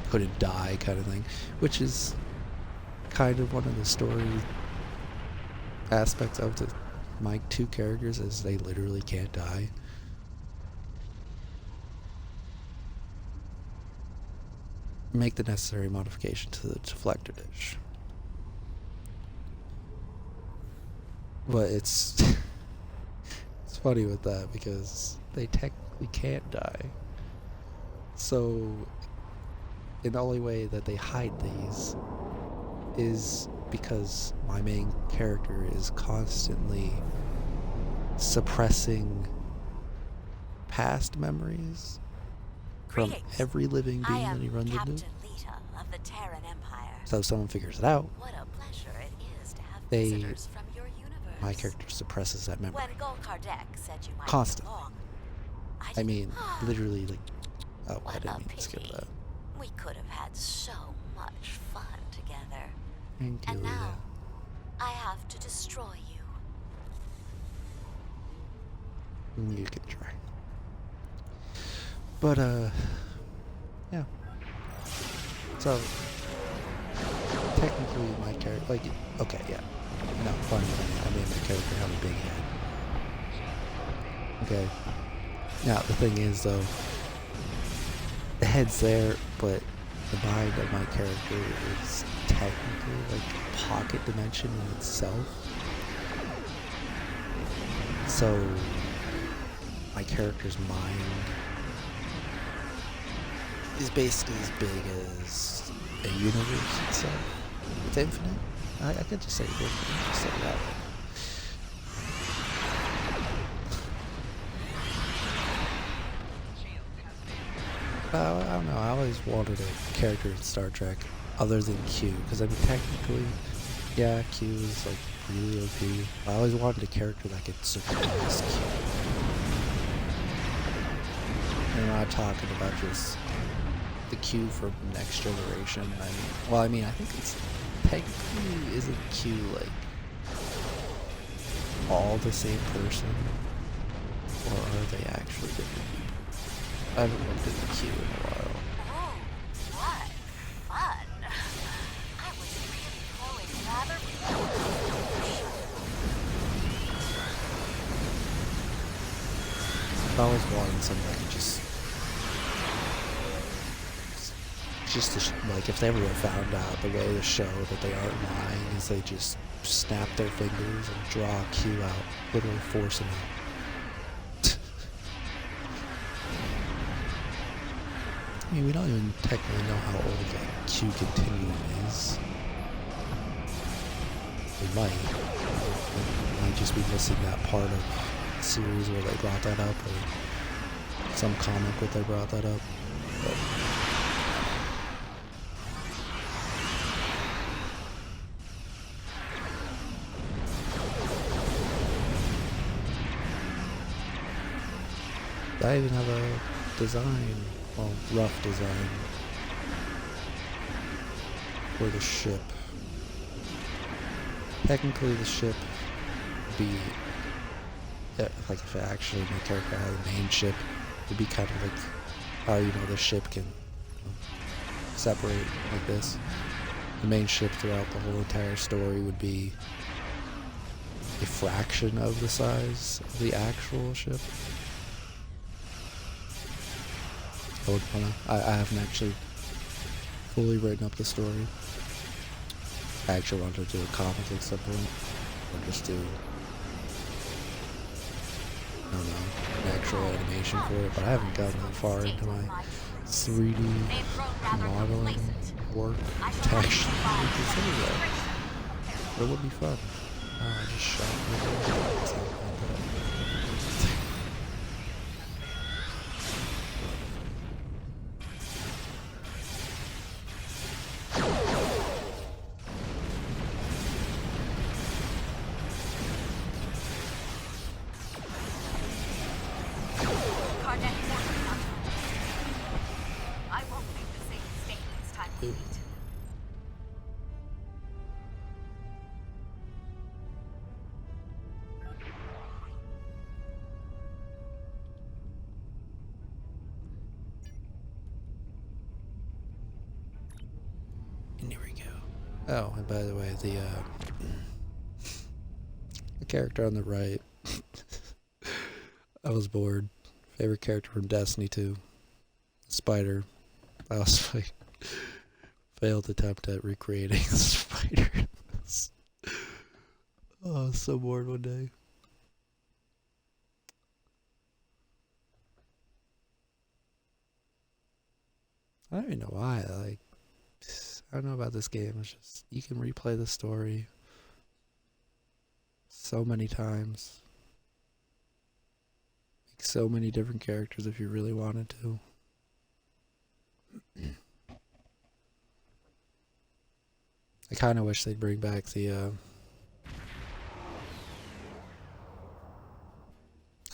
couldn't die, kind of thing, which is kind of one of the story aspects of my two characters, is they literally can't die. Make the necessary modification to the deflector dish. But it's it's funny with that because they technically can't die. So, and the only way that they hide these is because my main character is constantly suppressing past memories from every living being that he runs into. Lita of the Terran Empire. So if someone figures it out, What a pleasure it is to have visitors from your universe. my character suppresses that memory When Gul Kardec said you might constantly. belong, I mean, literally, like, oh, I What didn't a mean to skip pity. that. We could have had so much fun together. Thank you, And Lita. now, I have to destroy you. You can try. But, yeah. So, technically my character, like, okay, yeah. No, funny, I made my character have a big head. Okay. Now, the thing is, though, the head's there, but the mind of my character is technically like a pocket dimension in itself. So, my character's mind is basically as big as a universe itself. It's infinite. I could just say it's infinite. Just say it that way. I don't know. I always wanted a character in Star Trek other than Q, because I mean technically, yeah, Q is like really OP. I always wanted a character that could surpass Q. And I'm not talking about just the Q from Next Generation. I mean, I think it's technically, isn't Q like all the same person, or are they actually different people? I haven't looked at the Q in a while. Oh, what fun! I was really growing rather I always wanted something that could like, if they ever found out the way to show that they aren't lying is they just snap their fingers and draw a Q out, literally force them out. I mean, we don't even technically know how old the Q Continuum is. We might. We might just be missing that part of the series where they brought that up, or some comic where they brought that up. But I even have a design, well, rough design for the ship. Technically the ship would be, like if it actually my character had a main ship, it'd be kind of like how, you know, the ship can separate like this. The main ship throughout the whole entire story would be a fraction of the size of the actual ship. I haven't actually fully written up the story. I actually wanted to do a comic at some point, or just do, I don't know, an actual animation for it, but I haven't gotten that far into my 3D modeling work to actually consider that. But it would be fun. I just shot my And here we go. Oh, and by the way, the character on the right, I was bored. Favorite character from Destiny 2, Spider. I also failed attempt at recreating Spider. Oh, I was so bored one day. I don't even know why. Like, I don't know about this game. It's just, you can replay the story so many times. Make so many different characters if you really wanted to. I kind of wish they'd bring back the, I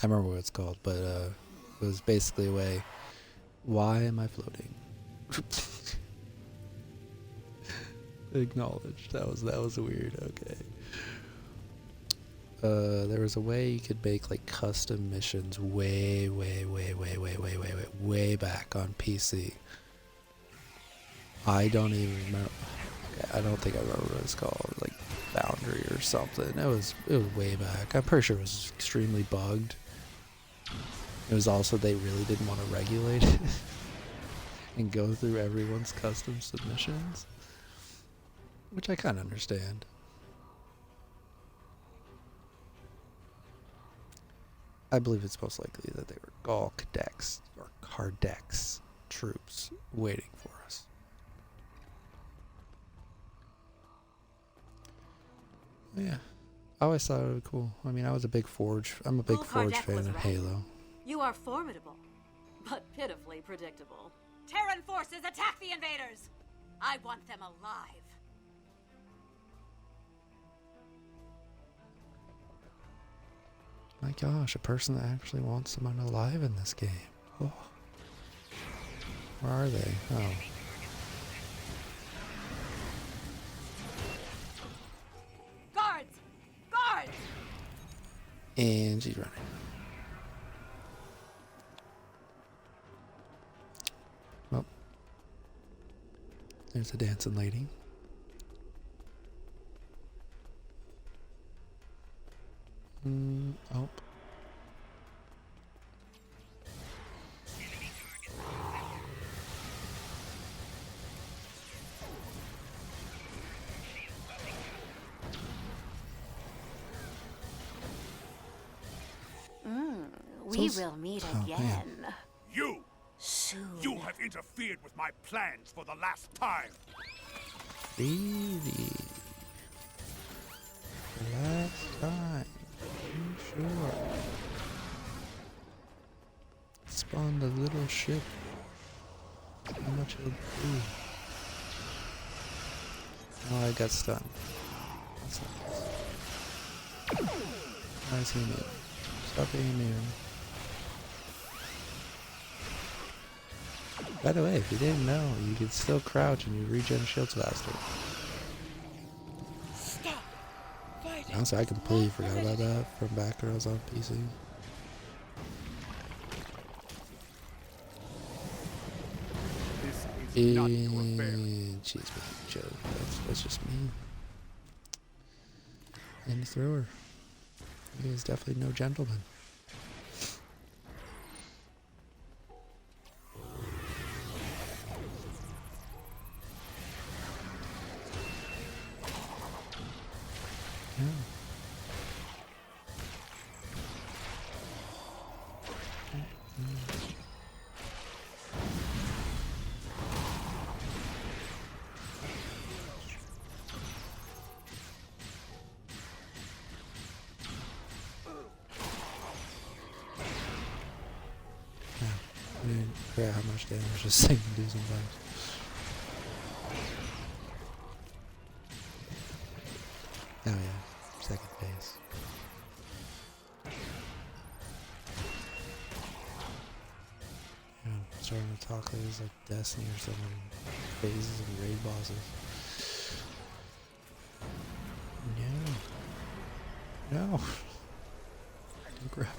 remember what it's called, but it was basically a way, why am I floating? Acknowledged. That was weird. Okay. There was a way you could make like custom missions way back on PC. I don't even remember. I don't think I remember what it's called, like Boundary or something. It was way back. I'm pretty sure it was extremely bugged. It was also, they really didn't want to regulate it and go through everyone's custom submissions, which I kind of understand. I believe it's most likely that they were Gall Cadets or Cardex. troops waiting for us. Yeah. I always thought it was cool. I mean, I'm a big Forge fan of Halo. You are formidable, but pitifully predictable. Terran forces, attack the invaders! I want them alive. My gosh, a person that actually wants someone alive in this game. Oh. Where are they? Oh. Guards! Guards! And she's running. Well, there's a dancing lady. Oh. We will meet again. You! Soon. You have interfered with my plans for the last time. Really? The last time. You sure? Spawned a little ship. How much it'll do? Oh, I got stunned. That's nice. Nice immune. Stop being immune. By the way, if you didn't know, you can still crouch and you regen shields faster. Stop fighting. Honestly, I completely forgot about that from back when I was on PC. This is not your affair. Jeez, Joe, that's just me. And he threw her. He is definitely no gentleman. Yeah. I didn't forget how much damage this thing can do sometimes. Oh yeah, second phase. Yeah, I'm starting to talk like it's like Destiny or something. Phases and raid bosses. No. No. Don't grab.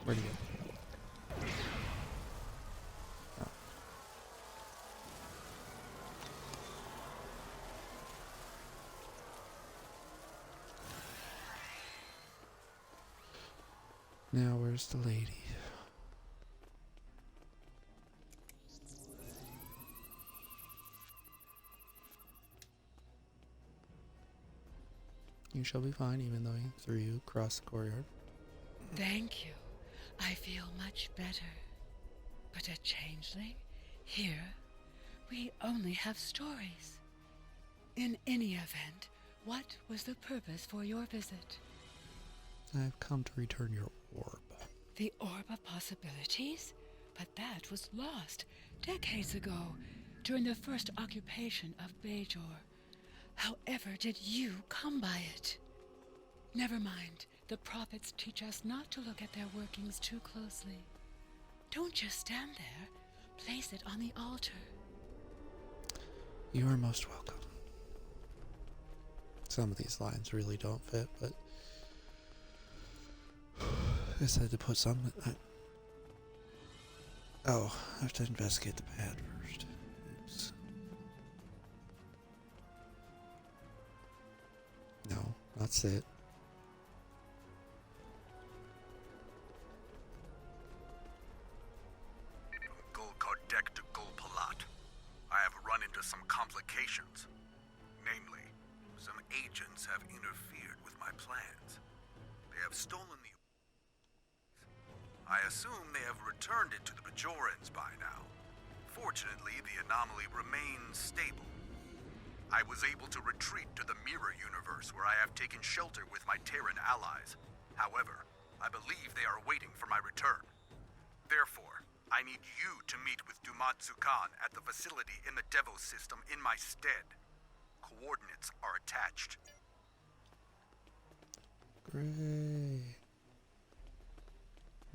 Where'd he go? Oh. Now where's the lady? You shall be fine, even though he threw you across the courtyard. Thank you. I feel much better. But a changeling? Here, we only have stories. In any event, what was the purpose for your visit? I've come to return your orb. The Orb of Possibilities? But that was lost decades ago, during the first occupation of Bajor. However did you come by it? Never mind. The prophets teach us not to look at their workings too closely. Don't just stand there. Place it on the altar. You are most welcome. Some of these lines really don't fit, but I guess I had to put some. Oh, I have to investigate the pad first. Oops. No, that's it. Deck to Golpalat. I have run into some complications. Namely, some agents have interfered with my plans. They have stolen the... I assume they have returned it to the Bajorans by now. Fortunately, the anomaly remains stable. I was able to retreat to the Mirror Universe, where I have taken shelter with my Terran allies. However, I believe they are waiting for my return. Therefore, I need you to meet with Dumatsu Khan at the facility in the Devos system in my stead. Coordinates are attached. Great.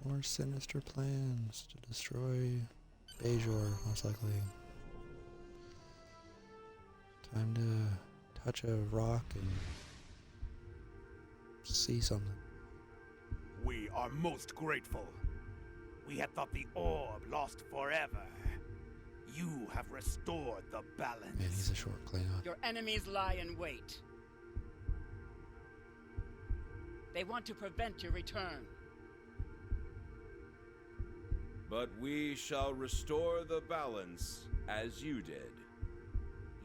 More sinister plans to destroy Bajor, most likely. Time to touch a rock and see something. We are most grateful. We had thought the orb lost forever. You have restored the balance. Man, he's a short Klingon. Your enemies lie in wait. They want to prevent your return. But we shall restore the balance as you did.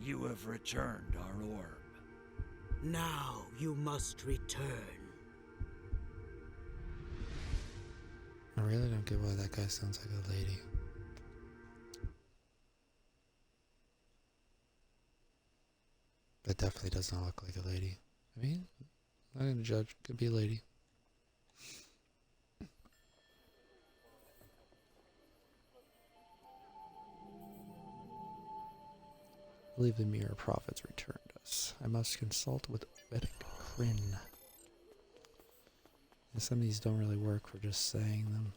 You have returned our orb. Now you must return. I really don't get why that guy sounds like a lady. That definitely does not look like a lady. I mean, I'm not gonna judge. Could be a lady. I believe the Mirror Prophets returned us. I must consult with Vedic Kryn. And some of these don't really work for just saying them.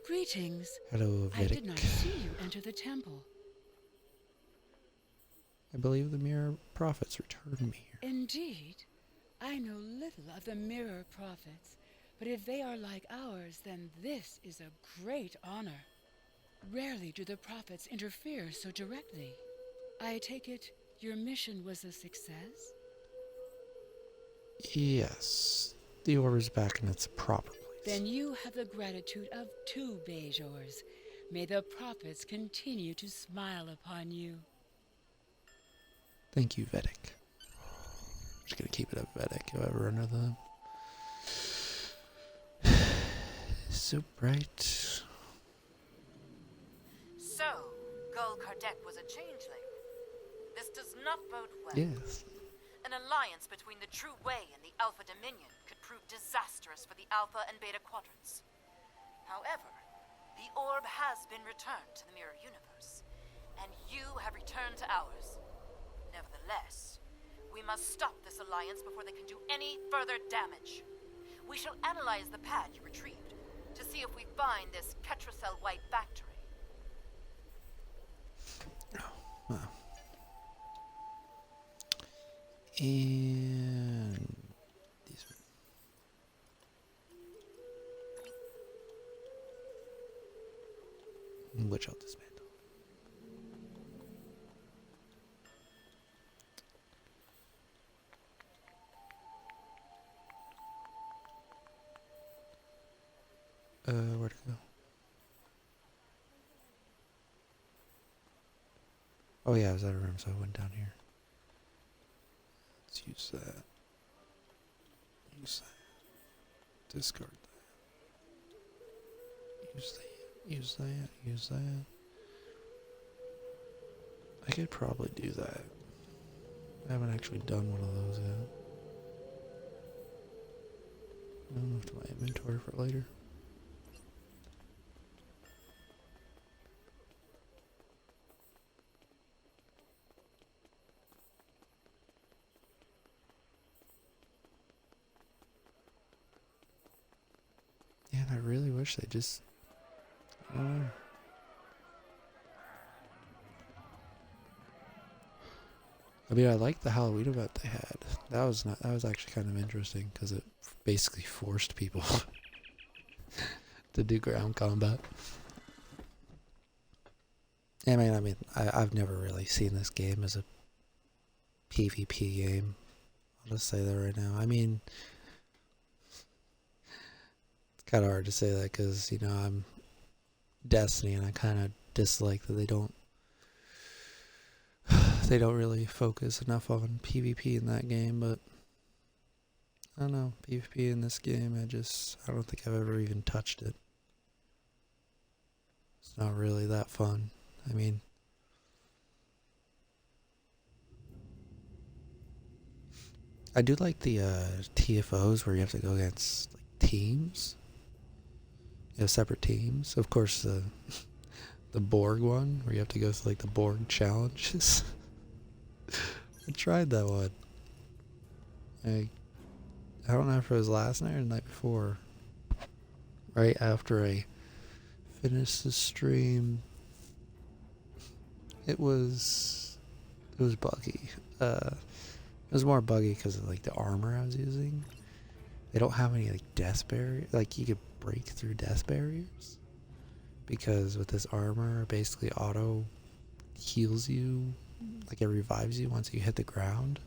Greetings. Hello, I Vedic. did not see you enter the temple. I believe the Mirror Prophets returned me here. Indeed. I know little of the Mirror Prophets, but if they are like ours, then this is a great honor. Rarely do the Prophets interfere so directly. I take it your mission was a success? Yes. The orb is back in its proper place. Then you have the gratitude of 2 Bajors. May the Prophets continue to smile upon you. Thank you, Vedic. I'm just gonna keep it up, Vedic, if I ever run into them. So bright. So, Gul Kardec was a changeling. This does not bode well. Yes. An alliance between the True Way and the Alpha Dominion could prove disastrous for the Alpha and Beta Quadrants. However, the orb has been returned to the Mirror Universe, and you have returned to ours. Nevertheless, we must stop this alliance before they can do any further damage. We shall analyze the pad you retrieved to see if we find this Ketracel White factory. Wow. And these are... which I'll dismantle. Where to go? Oh yeah, I was out of room, so I went down here. Let's use that. Use that. Discard that. Use that. Use that. Use that. I could probably do that. I haven't actually done one of those yet. I'll move to my inventory for later. Yeah, I really wish they just... I don't know. I mean, I liked the Halloween event they had. That was actually kind of interesting because it basically forced people to do ground combat. I mean, I've never really seen this game as a PvP game. I'll just say that right now. I mean, it's kind of hard to say that because, you know, I'm Destiny and I kind of dislike that they don't really focus enough on PvP in that game, but I don't know, PvP in this game, I don't think I've ever even touched it. It's not really that fun. I mean, I do like the TFOs where you have to go against like teams. You have separate teams. Of course, the Borg one where you have to go through like the Borg challenges. I tried that one. I don't know if it was last night or the night before. Right after I finished the stream, it was buggy. It was more buggy because of like the armor I was using. They don't have any like death barrier. Like you could break through death barriers because with this armor, basically auto heals you, like it revives you once you hit the ground.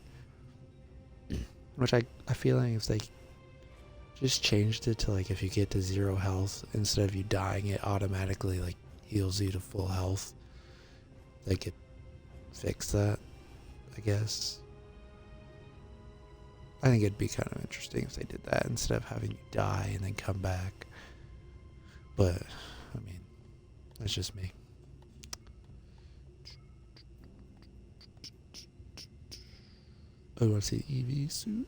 Which I feel like if they just changed it to like if you get to 0 health, instead of you dying, it automatically like heals you to full health. They could fix that, I guess. I think it'd be kind of interesting if they did that instead of having you die and then come back. But, I mean, that's just me. Oh, you want to see the EV suit?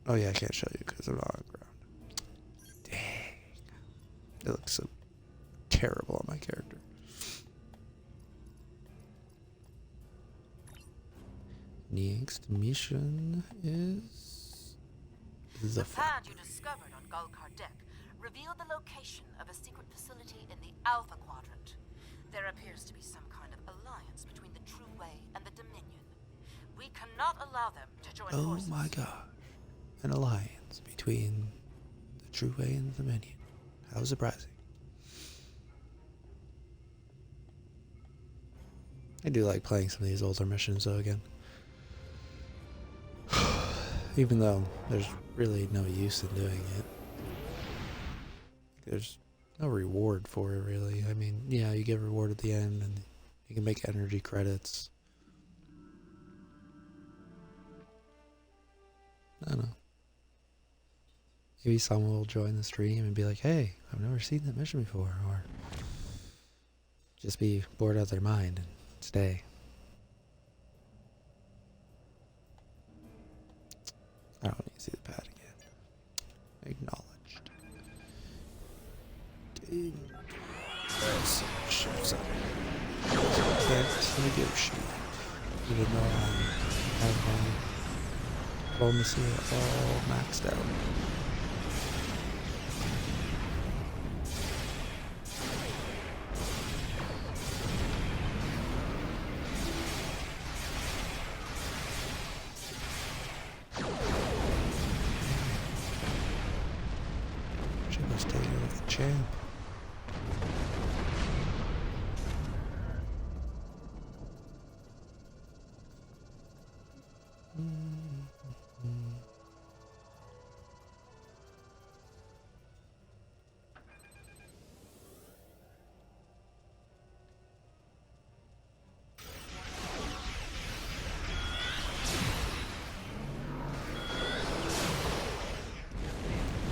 Oh yeah, I can't show you because I'm not on the ground. Dang. It looks so terrible on my character. Next mission is the pad you discovered on Gulkardek revealed the location of a secret facility in the Alpha Quadrant. There appears to be some kind of alliance between the True Way and the Dominion. We cannot allow them to join forces. Oh my gosh. An alliance between the True Way and the Dominion. How surprising. I do like playing some of these older missions though again. Even though there's really no use in doing it. There's no reward for it really. I mean, yeah, you get reward at the end and you can make energy credits. I don't know. Maybe someone will join the stream and be like, hey, I've never seen that mission before, or just be bored out of their mind and stay. I don't need to see the pad again. Acknowledged. There's some ships up. Can't negotiate. Even though I have my diplomacy all maxed out. Champ.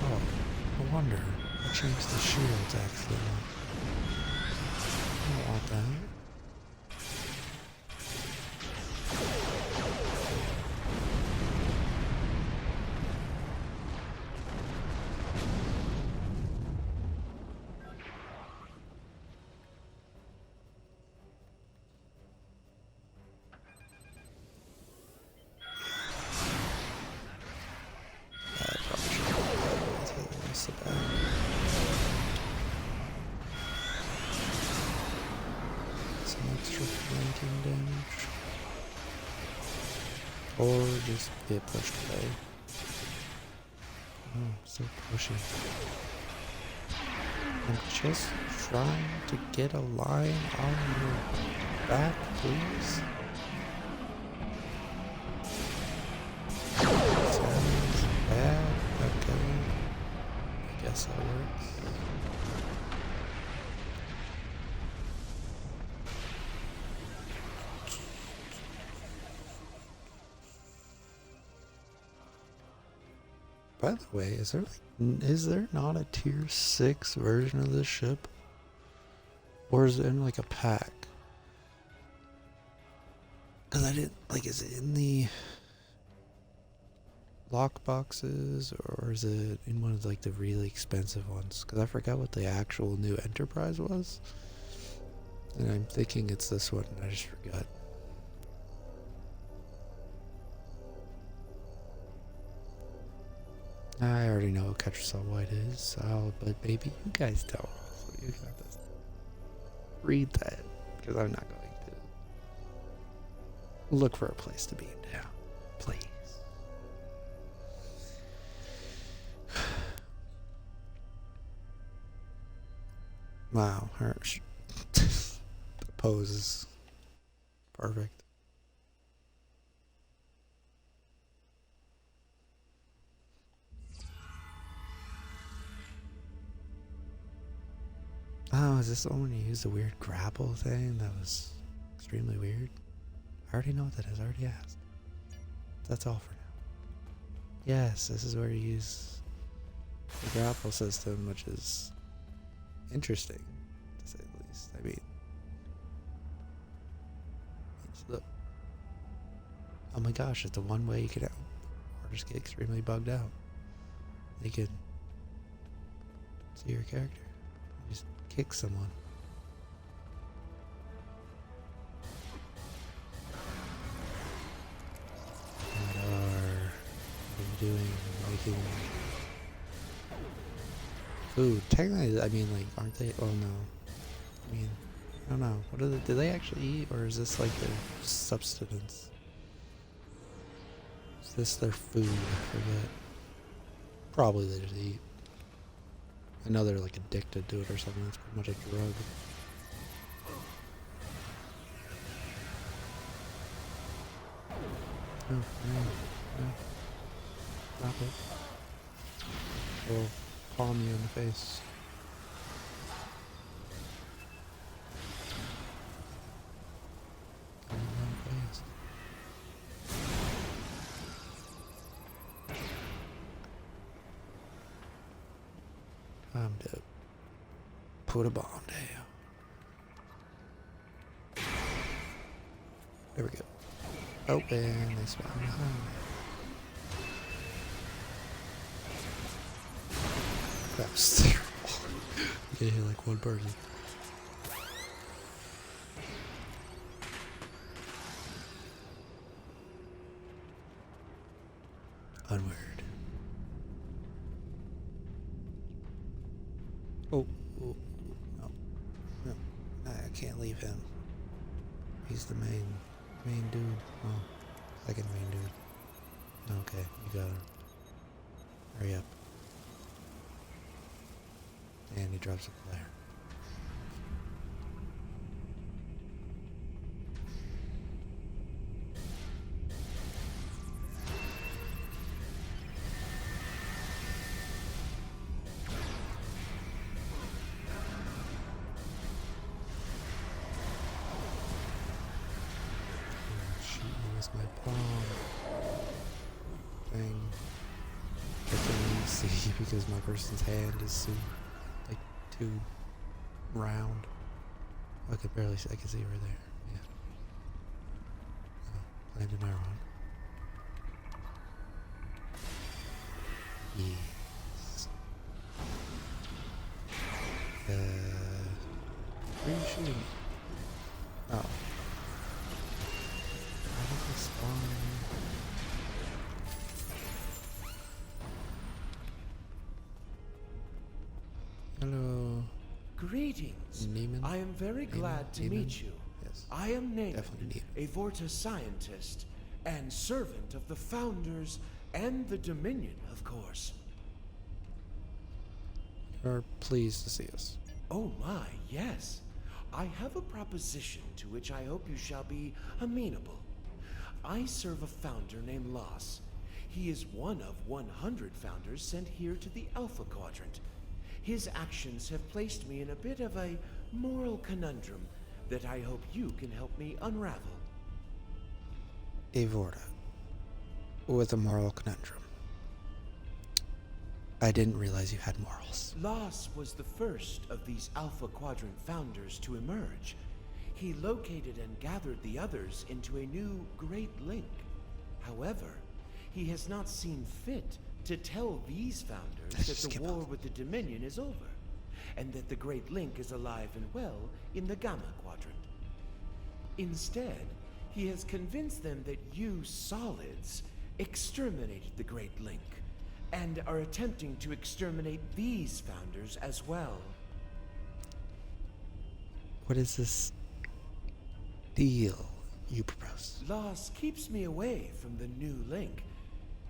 Oh, I wonder. Change the shields actually. I don't want that. I probably should have the rest of that. Extra flanking damage, or just get pushed away. Oh, so pushy. I'm just trying to get a line on your back, please. Sounds bad. Okay. I guess that works. By the way, is there not a tier 6 version of this ship? Or is it in like a pack? Because I didn't, like, is it in the lock boxes, or is it in one of like the really expensive ones? Because I forgot what the actual new Enterprise was. And I'm thinking it's this one, and I just forgot. I already know what butteranjostyYT is, but maybe you guys don't. So you got to read that, because I'm not going to look for a place to be now. Please. Wow, her pose is perfect. Oh, is this the one when you use the weird grapple thing? That was extremely weird. I already know what that is. I already asked. That's all for now. Yes, this is where you use the grapple system, which is interesting, to say the least. I mean, look. Oh my gosh, it's the one way you could, or just get extremely bugged out. You can see your character. You just kick someone. What are you doing? Making food. Technically, I mean, like, aren't they? Oh no. I mean, I don't know. What do they actually eat, or is this like their subsistence? Is this their food? I forget. Probably they just eat. I know they're like addicted to it or something. It's pretty much a drug. Oh, no. Stop it. We'll palm you in the face. Time to put a bomb down. There we go. Oh, and they spawn behind me. That was terrible. You can hit like one person. Onward. Oh, no. I can't leave him. He's the main dude. Oh, second main dude. Okay, you got him. Hurry up. And he drops a flare. My palm thing. I can only see because my person's hand is so, like, too round. I can barely see. I can see right there. Yeah. Oh, landed my wrong. Yes. Where are you shooting? Oh. Hello. Greetings. Neiman? I am very glad to meet you. Yes. I am Neiman, Definitely a Vorta scientist and servant of the Founders and the Dominion, of course. You're pleased to see us. Oh my, yes. I have a proposition to which I hope you shall be amenable. I serve a founder named Loss. He is one of 100 founders sent here to the Alpha Quadrant. His actions have placed me in a bit of a moral conundrum that I hope you can help me unravel. A Vorta with a moral conundrum. I didn't realize you had morals. Loss was the first of these Alpha Quadrant founders to emerge. He located and gathered the others into a new Great Link. However, he has not seen fit to tell these founders that the war with the Dominion is over, and that the Great Link is alive and well in the Gamma Quadrant. Instead, he has convinced them that you solids exterminated the Great Link, and are attempting to exterminate these founders as well. What is this deal you propose? Loss keeps me away from the new Link.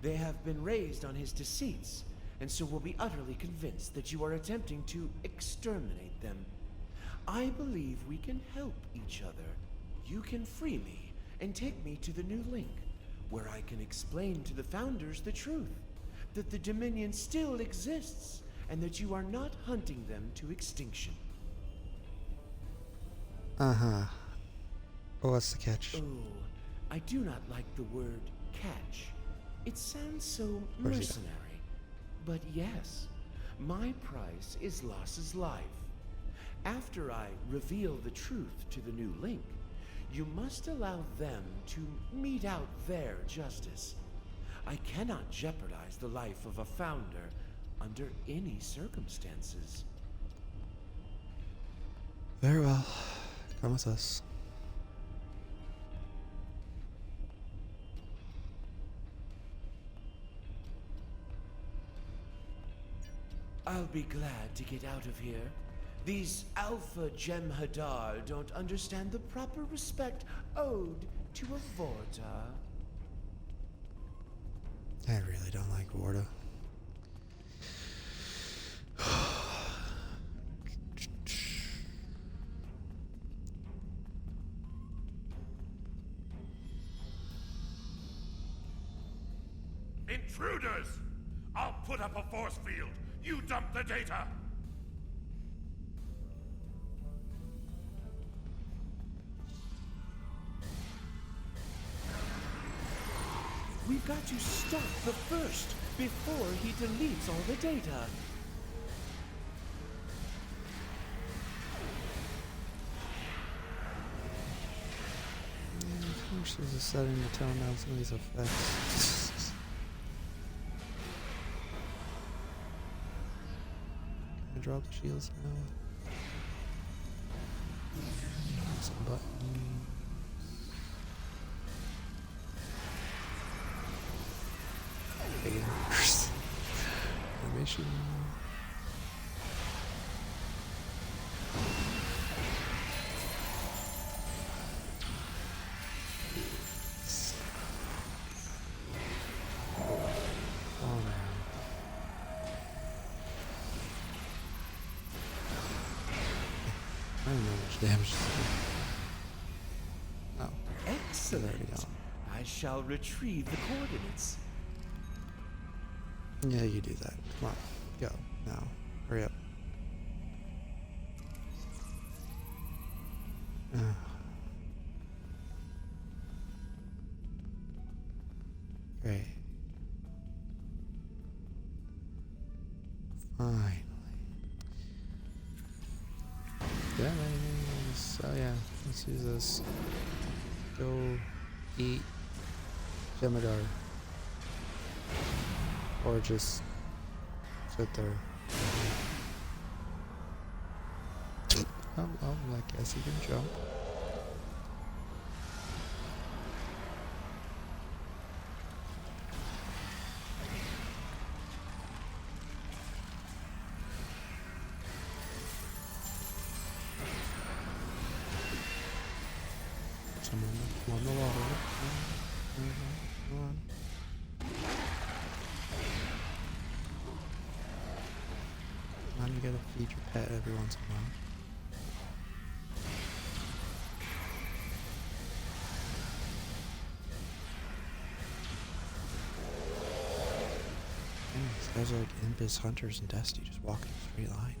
They have been raised on his deceits, and so will be utterly convinced that you are attempting to exterminate them. I believe we can help each other. You can free me and take me to the new Link, where I can explain to the founders the truth, that the Dominion still exists, and that you are not hunting them to extinction. Uh-huh. What's the catch? Oh, I do not like the word catch. It sounds so mercenary. But yes, my price is Loss's life. After I reveal the truth to the new Link, you must allow them to mete out their justice. I cannot jeopardize the life of a founder under any circumstances. Very well. Come with us. I'll be glad to get out of here. These Alpha Jem'Hadar don't understand the proper respect owed to a Vorta. I really don't like Vorta. Intruders! I'll put up a force field. You dump the data. We've got to stop the first before he deletes all the data. Of course, there's a setting to tone down some of these effects. Can I drop the shields now? Some buttons. Animation. Oh man. I don't know how much damage this is. Oh. Excellent. I shall retrieve the coordinates. Yeah, you do that. Come on. Go. Now. Hurry up. Great. Finally. So yeah, let's use this. Go eat Jem'Hadar. Or just sit there. I guess you can jump. Someone on the water. Come on. Now you gotta feed your pet every once in a while. Damn, these guys are like Invis hunters in Destiny, just walking in a straight line.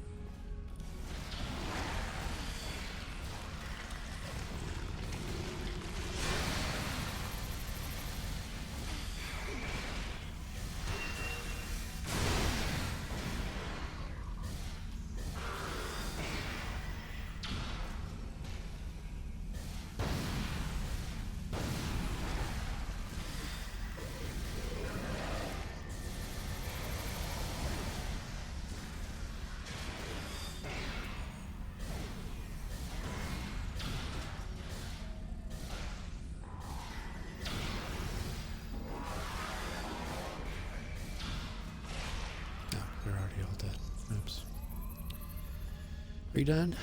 Are you done?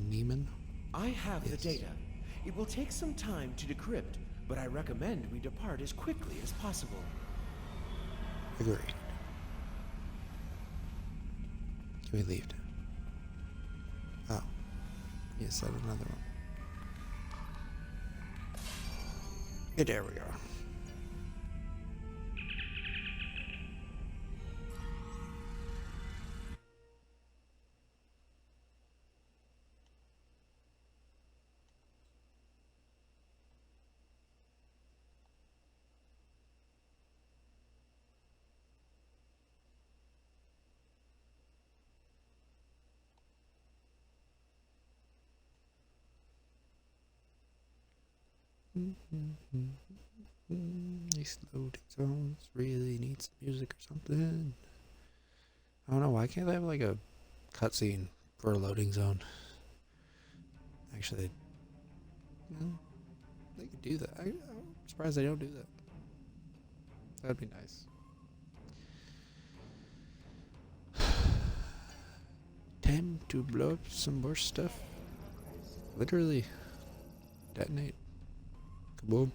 Neiman? I have the data. It will take some time to decrypt, but I recommend we depart as quickly as possible. Agreed. Can we leave now? Oh. You said another one. Yeah, there we are. These loading zones really need some music or something. I don't know, why can't they have like a cutscene for a loading zone? Actually, they could do that. I'm surprised they don't do that. That'd be nice. Time to blow up some more stuff. Literally. Detonate. Kaboom.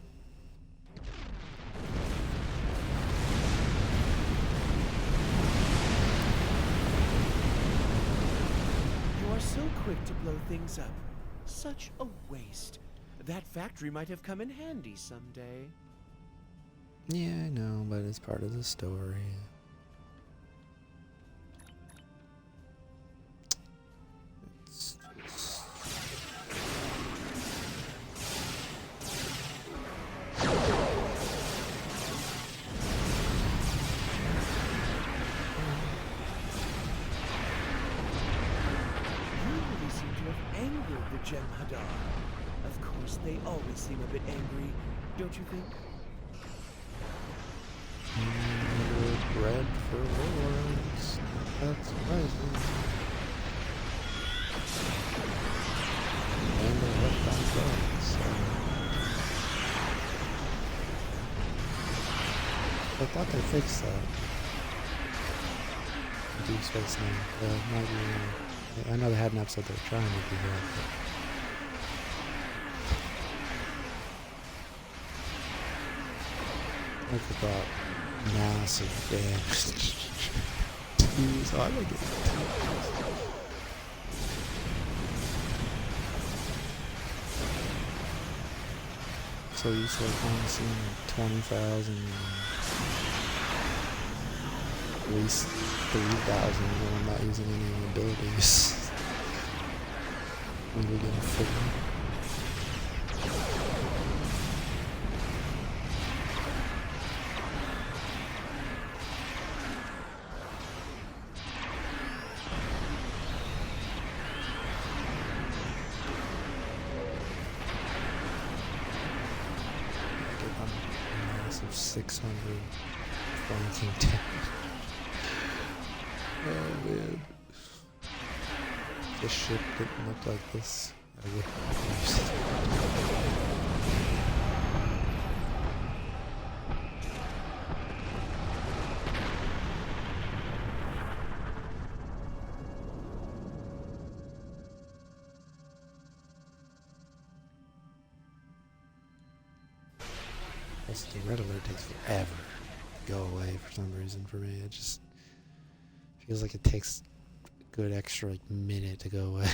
You are so quick to blow things up. Such a waste. That factory might have come in handy someday. Yeah, I know, but it's part of the story. Of course, they always seem a bit angry, don't you think? Bread for lords. That's surprising. And they left on that, so. I thought they fixed that. Deep Space Nine. I know they had an episode they were trying to do that, but look at that massive damage. So I'm gonna get so used to like only seeing 20,000, at least 3,000 when I'm not using any abilities. When we're gonna fit them. Massive 600 flanking damage. Oh man. This ship didn't look like this. I would have used it. The red alert takes forever to go away for some reason for me. It just feels like it takes a good extra like minute to go away.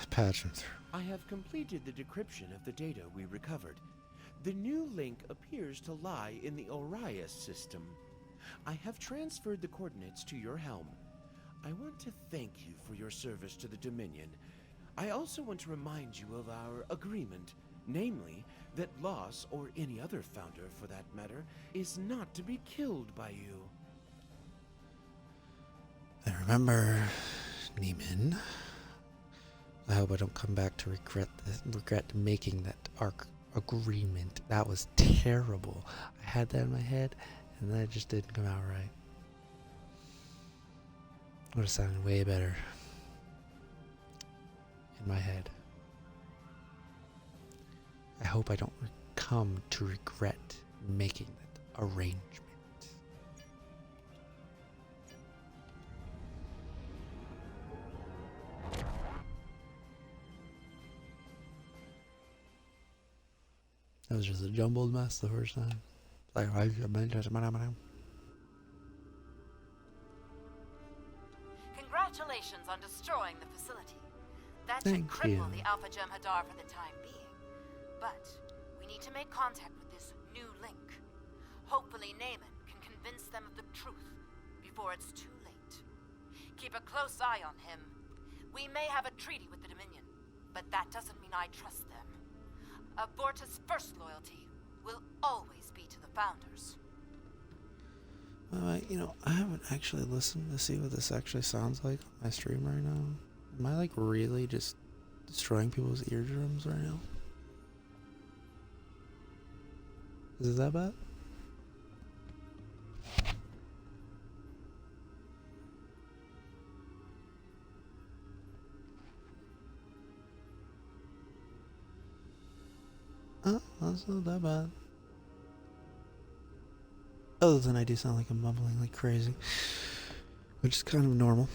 Patch them through. I have completed the decryption of the data we recovered. The new link appears to lie in the Orias system. I have transferred the coordinates to your helm. I want to thank you for your service to the Dominion. I also want to remind you of our agreement, namely, that Loss, or any other founder for that matter, is not to be killed by you. I remember, Neiman. I hope I don't come back to regret making that arc agreement. That was terrible. I had that in my head, and then it just didn't come out right. Would have sounded way better in my head. I hope I don't come to regret making that arrangement. That was just a jumbled mess the first time. Like, congratulations on destroying the facility. That Thank should cripple you. the Alpha Gem Hadar for the time being. But we need to make contact with this new link. Hopefully Naaman can convince them of the truth before it's too late. Keep a close eye on him. We may have a treaty with the Dominion, but that doesn't mean I trust them. Abortus' first loyalty will always be to the Founders. You know, I haven't actually listened to see what this actually sounds like on my stream right now. Am I like really just destroying people's eardrums right now? Is it that bad? Oh, that's not that bad. Other than I do sound like I'm mumbling like crazy, which is kind of normal.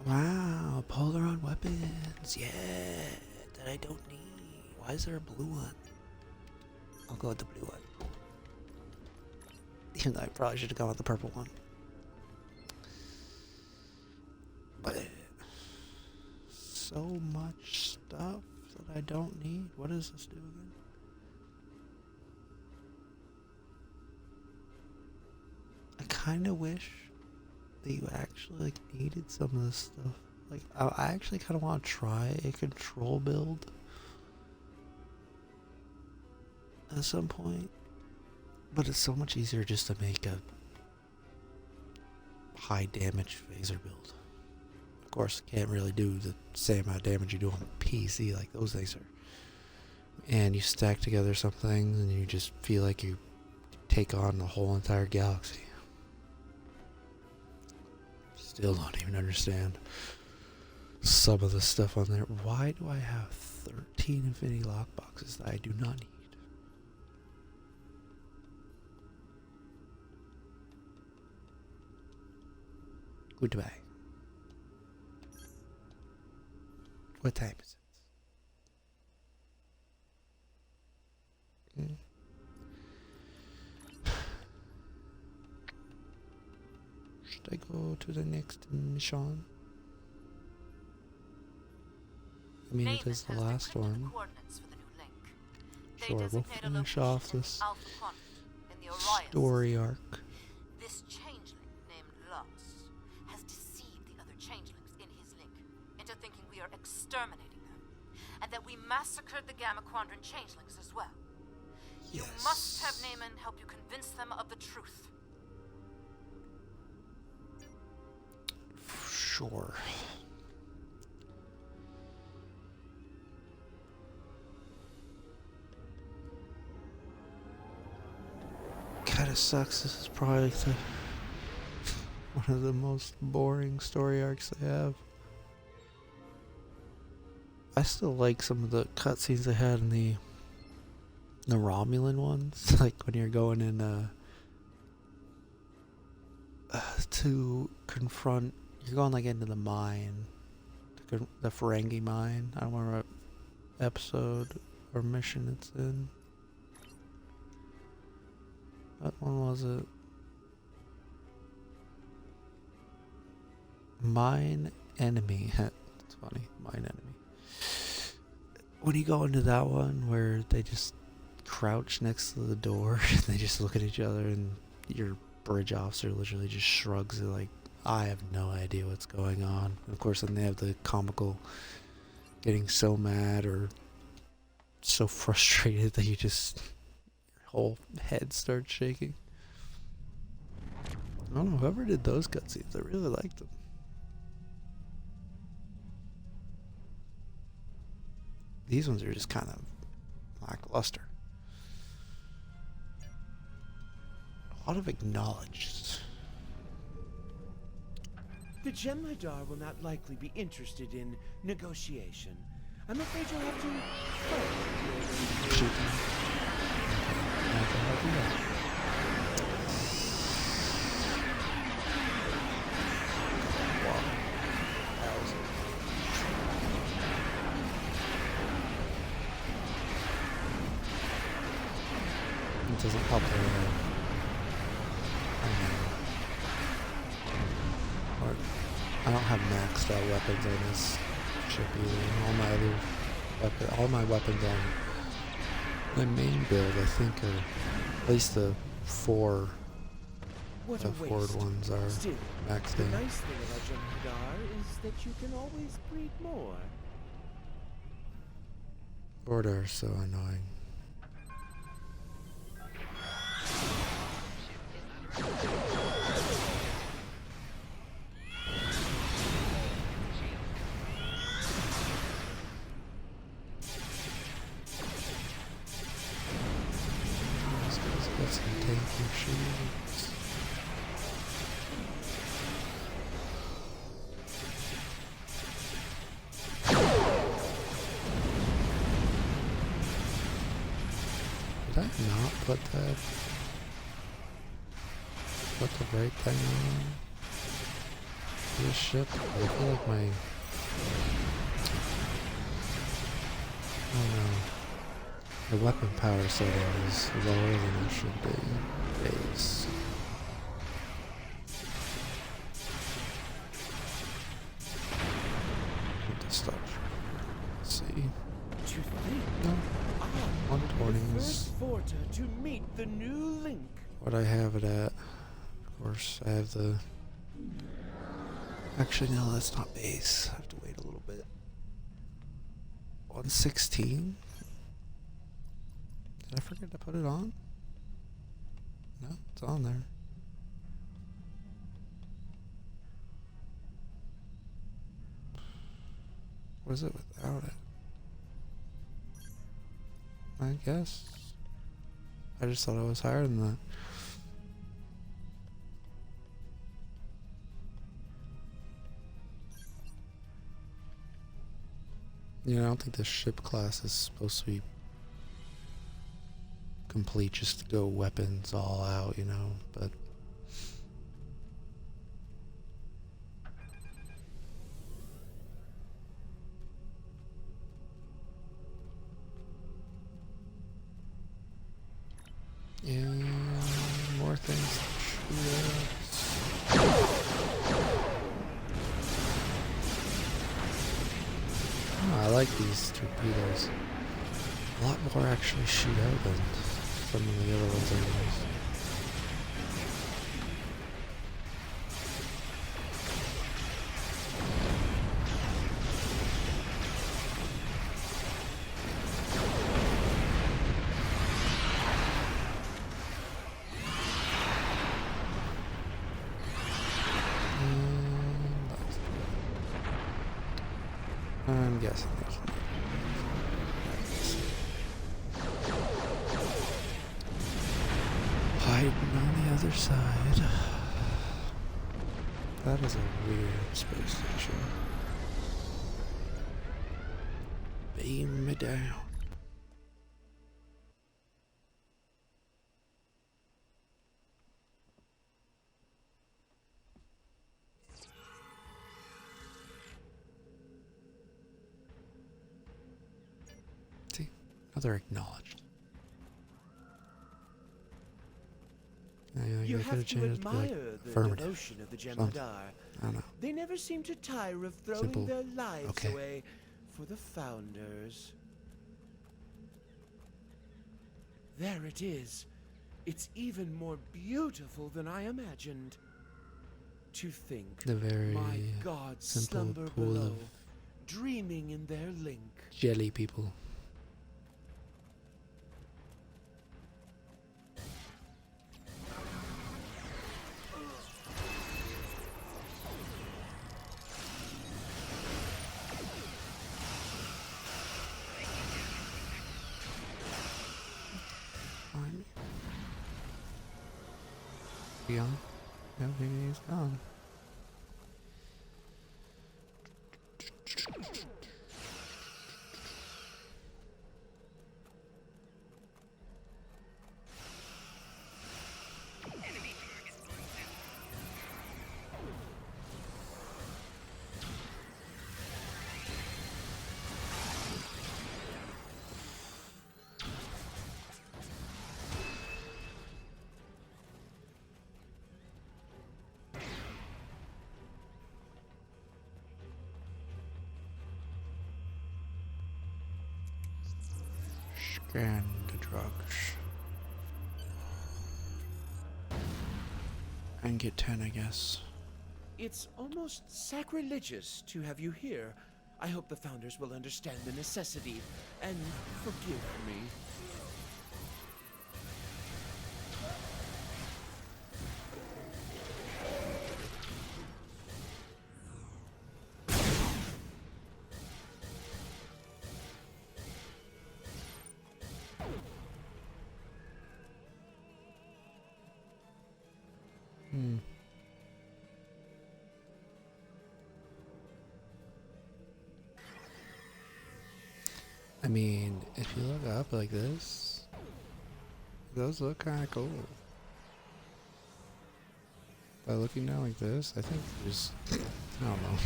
Wow, Polaron weapons, yeah, that I don't need. Why is there a blue one? I'll go with the blue one. Even though I probably should have gone with the purple one. But so much stuff that I don't need. What does this do again? I kind of wish that you actually like needed some of this stuff. Like I actually kind of want to try a control build at some point, but it's so much easier just to make a high damage phaser build. Of course, can't really do the same amount of damage you do on PC like those things are. And you stack together some things and you just feel like you take on the whole entire galaxy. Still don't even understand some of the stuff on there. Why do I have 13 Infinity Lockboxes that I do not need? Goodbye. What time is it? Should I go to the next mission? I mean, it is the last one. Sure, we'll finish off this story arc. This changeling named Loss has deceived the other changelings in his link into thinking we are exterminating them, and that we massacred the Gamma Quadrant changelings as well. You must have Naaman help you convince them of the truth. Sure. Kinda sucks. This is probably one of the most boring story arcs they have. I still like some of the cutscenes they had in the Romulan ones, like when you're going in to confront. You're going like into the mine, the Ferengi mine. I don't remember what episode or mission it's in. What one was it? Mine Enemy. It's funny. Mine Enemy. When you go into that one where they just crouch next to the door and they just look at each other and your bridge officer literally just shrugs it like, I have no idea what's going on. And of course, then they have the comical getting so mad or so frustrated that you just, your whole head starts shaking. I don't know, whoever did those cutscenes, I really liked them. These ones are just kind of lackluster. A lot of acknowledged. The Gem Hadar will not likely be interested in negotiation. I'm afraid you'll have to fight. Shoot them. I can help you out. probably I don't have maxed out weapons on this ship either. All my weapons on my main build, I think, are at least the four forward ones are Still, maxed the in. nice thing about Jem'Hadar is that you can always breed more. Order are so annoying. Let's get some tanky shields. Did I not put the right thing on this ship? I feel like my... I don't know. The weapon power setting is lower than it should be. Base. What the stuff? Let's see. To think, No. I, the 120s. first Vorta to meet the new Link. What I have it at. Of course, I have the... Actually, no, that's not base. I have to wait a little bit. 116? Did I forget to put it on? No, it's on there. What is it without it? I guess. I just thought I was higher than that. You know, I don't think this ship class is supposed to be complete, just to go weapons all out, you know, but and more things to shoot at. Oh, I like these torpedoes. A lot more actually shoot out than some of the other ones anyways. I'm guessing there's no. Hiding on the other side. That is a weird space station. Beam me down. See, another acknowledged. You have to admire the devotion of the Jem'Hadar. I don't know. They never seem to tire of throwing Simple. their lives Okay. away for the founders. There it is. It's even more beautiful than I imagined. To think, The very my gods simple slumber pool below, of dreaming in their link. jelly people. Fine. Gone? No, he's gone. Scan the drugs. And get 10, I guess. It's almost sacrilegious to have you here. I hope the founders will understand the necessity and forgive me. I mean, if you look up like this, those look kind of cool. By looking down like this, I think there's, I don't know.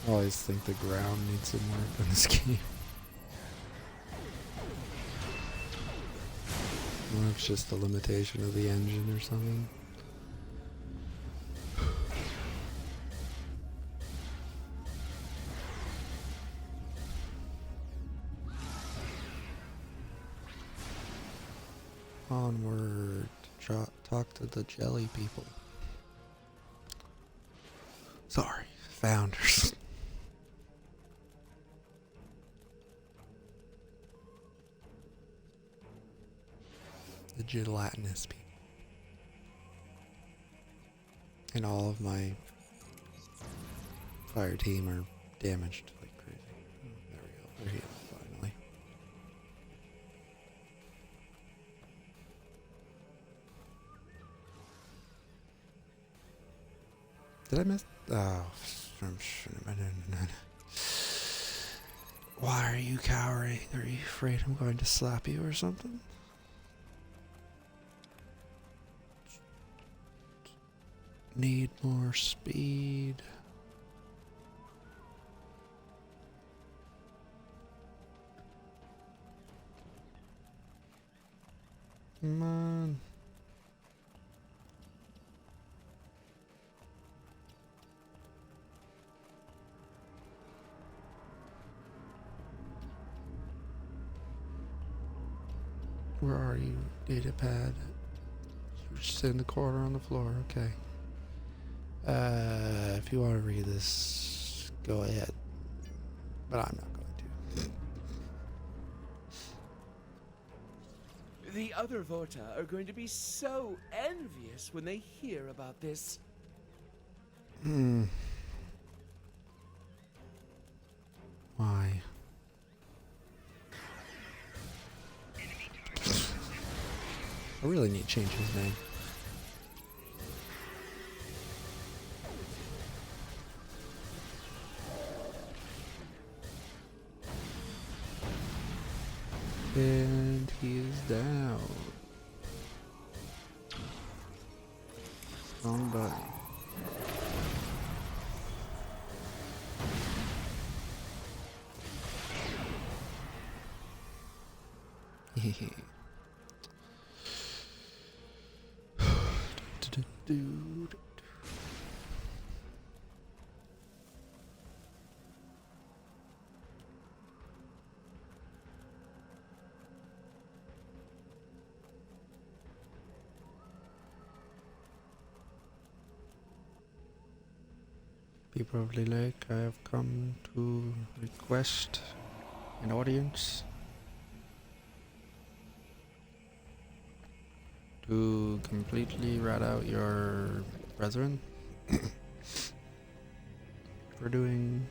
I always think the ground needs some work in this game. Or it's just the limitation of the engine or something. Onward. Talk to the jelly people. Sorry, founders. The gelatinous people. And all of my fire team are damaged like crazy. Oh, there we go. They're healed finally. Did I miss? Oh, why are you cowering? Are you afraid I'm going to slap you or something? Need more speed. Come on. Where are you, data pad? You're just in the corner on the floor, okay. If you want to read this, go ahead. But I'm not going to. The other Vorta are going to be so envious when they hear about this. Why? I really need to change his name. And he is down. Wrong button. Dude. People of the lake, I have come to request an audience to completely rat out your brethren for doing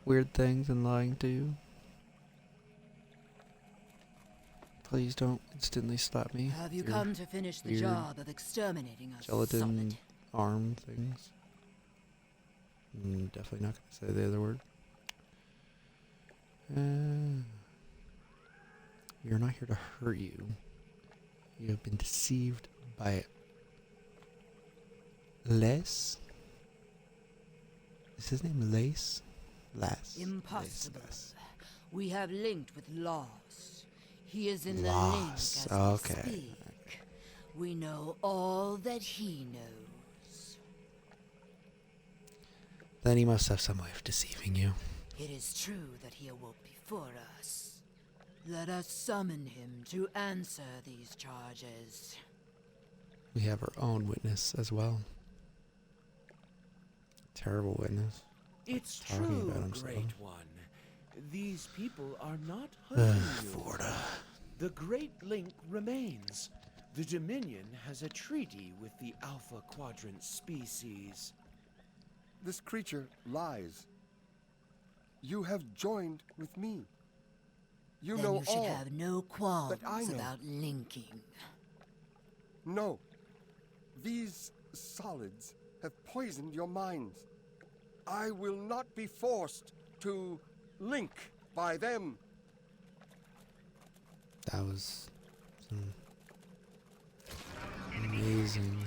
weird things and lying to you. Please don't instantly slap me. Have you come to finish the job of exterminating us? Gelatin arm things. Definitely not going to say the other word. We are not here to hurt you. You have been deceived by Lace? Is his name Lace? Lass. Impossible. Lace. We have linked with Lost. He is in Lost. the link as Okay. we speak. We know all that he knows. Then he must have some way of deceiving you. It is true that he awoke before us. Let us summon him to answer these charges. We have our own witness as well. Terrible witness. It's Talking true, about himself. Great One. These people are not hunting you. Forda. The Great Link remains. The Dominion has a treaty with the Alpha Quadrant species. This creature lies. You have joined with me. You Then know you should all have no qualms that I know. about linking. No. These solids have poisoned your minds. I will not be forced to link by them. That was some amazing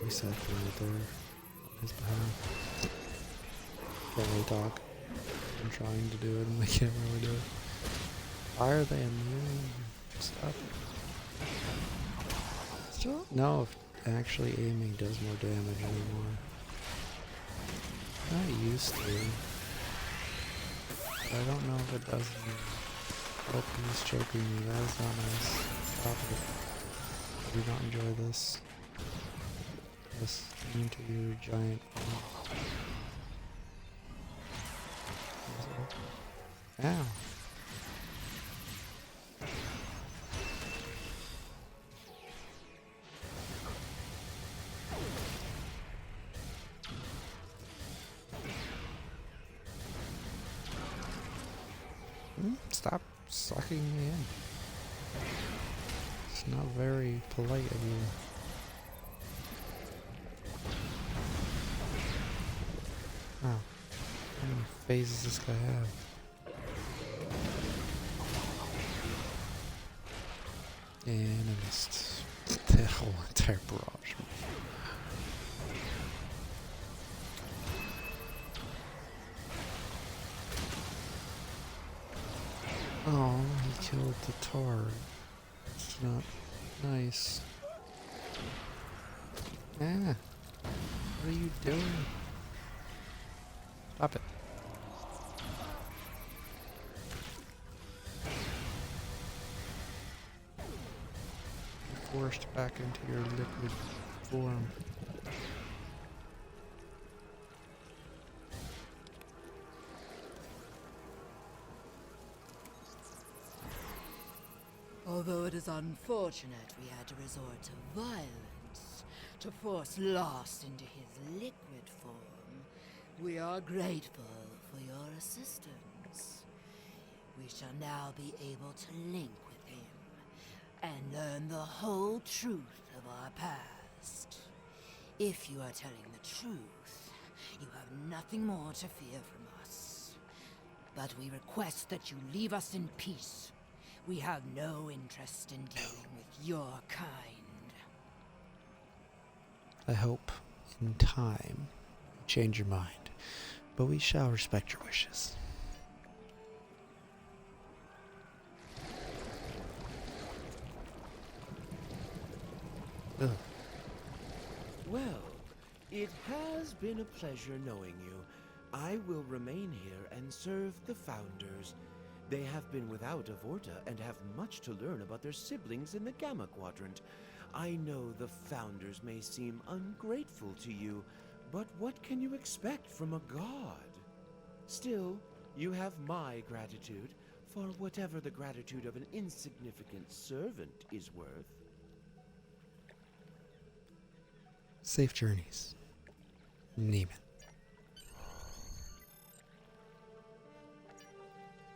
recycling right there. His behind. Can't really talk. I'm trying to do it and I can't really do it. Why are they immune? Stop. No, if actually aiming does more damage anymore. I used to. But I don't know if it does anymore. Oh, he's choking me. That is not nice. Stop it. I do not enjoy this. Yes, into your giant arm. Ow. Stop sucking me in. It's not very polite of you. Oh. How many phases does this guy have? And I missed that whole entire barrage. Oh, he killed the tar. It's not nice. Ah, what are you doing? Stop it. You're forced back into your liquid form. Although it is unfortunate we had to resort to violence to force Lost into his liquid form, we are grateful for your assistance. We shall now be able to link with him and learn the whole truth of our past. If you are telling the truth, you have nothing more to fear from us. But we request that you leave us in peace. We have no interest in dealing with your kind. I hope in time you change your mind, but we shall respect your wishes. Ugh. Well, it has been a pleasure knowing you. I will remain here and serve the Founders. They have been without a Vorta and have much to learn about their siblings in the Gamma Quadrant. I know the Founders may seem ungrateful to you, but what can you expect from a god? Still, you have my gratitude for whatever the gratitude of an insignificant servant is worth. Safe journeys, Neiman.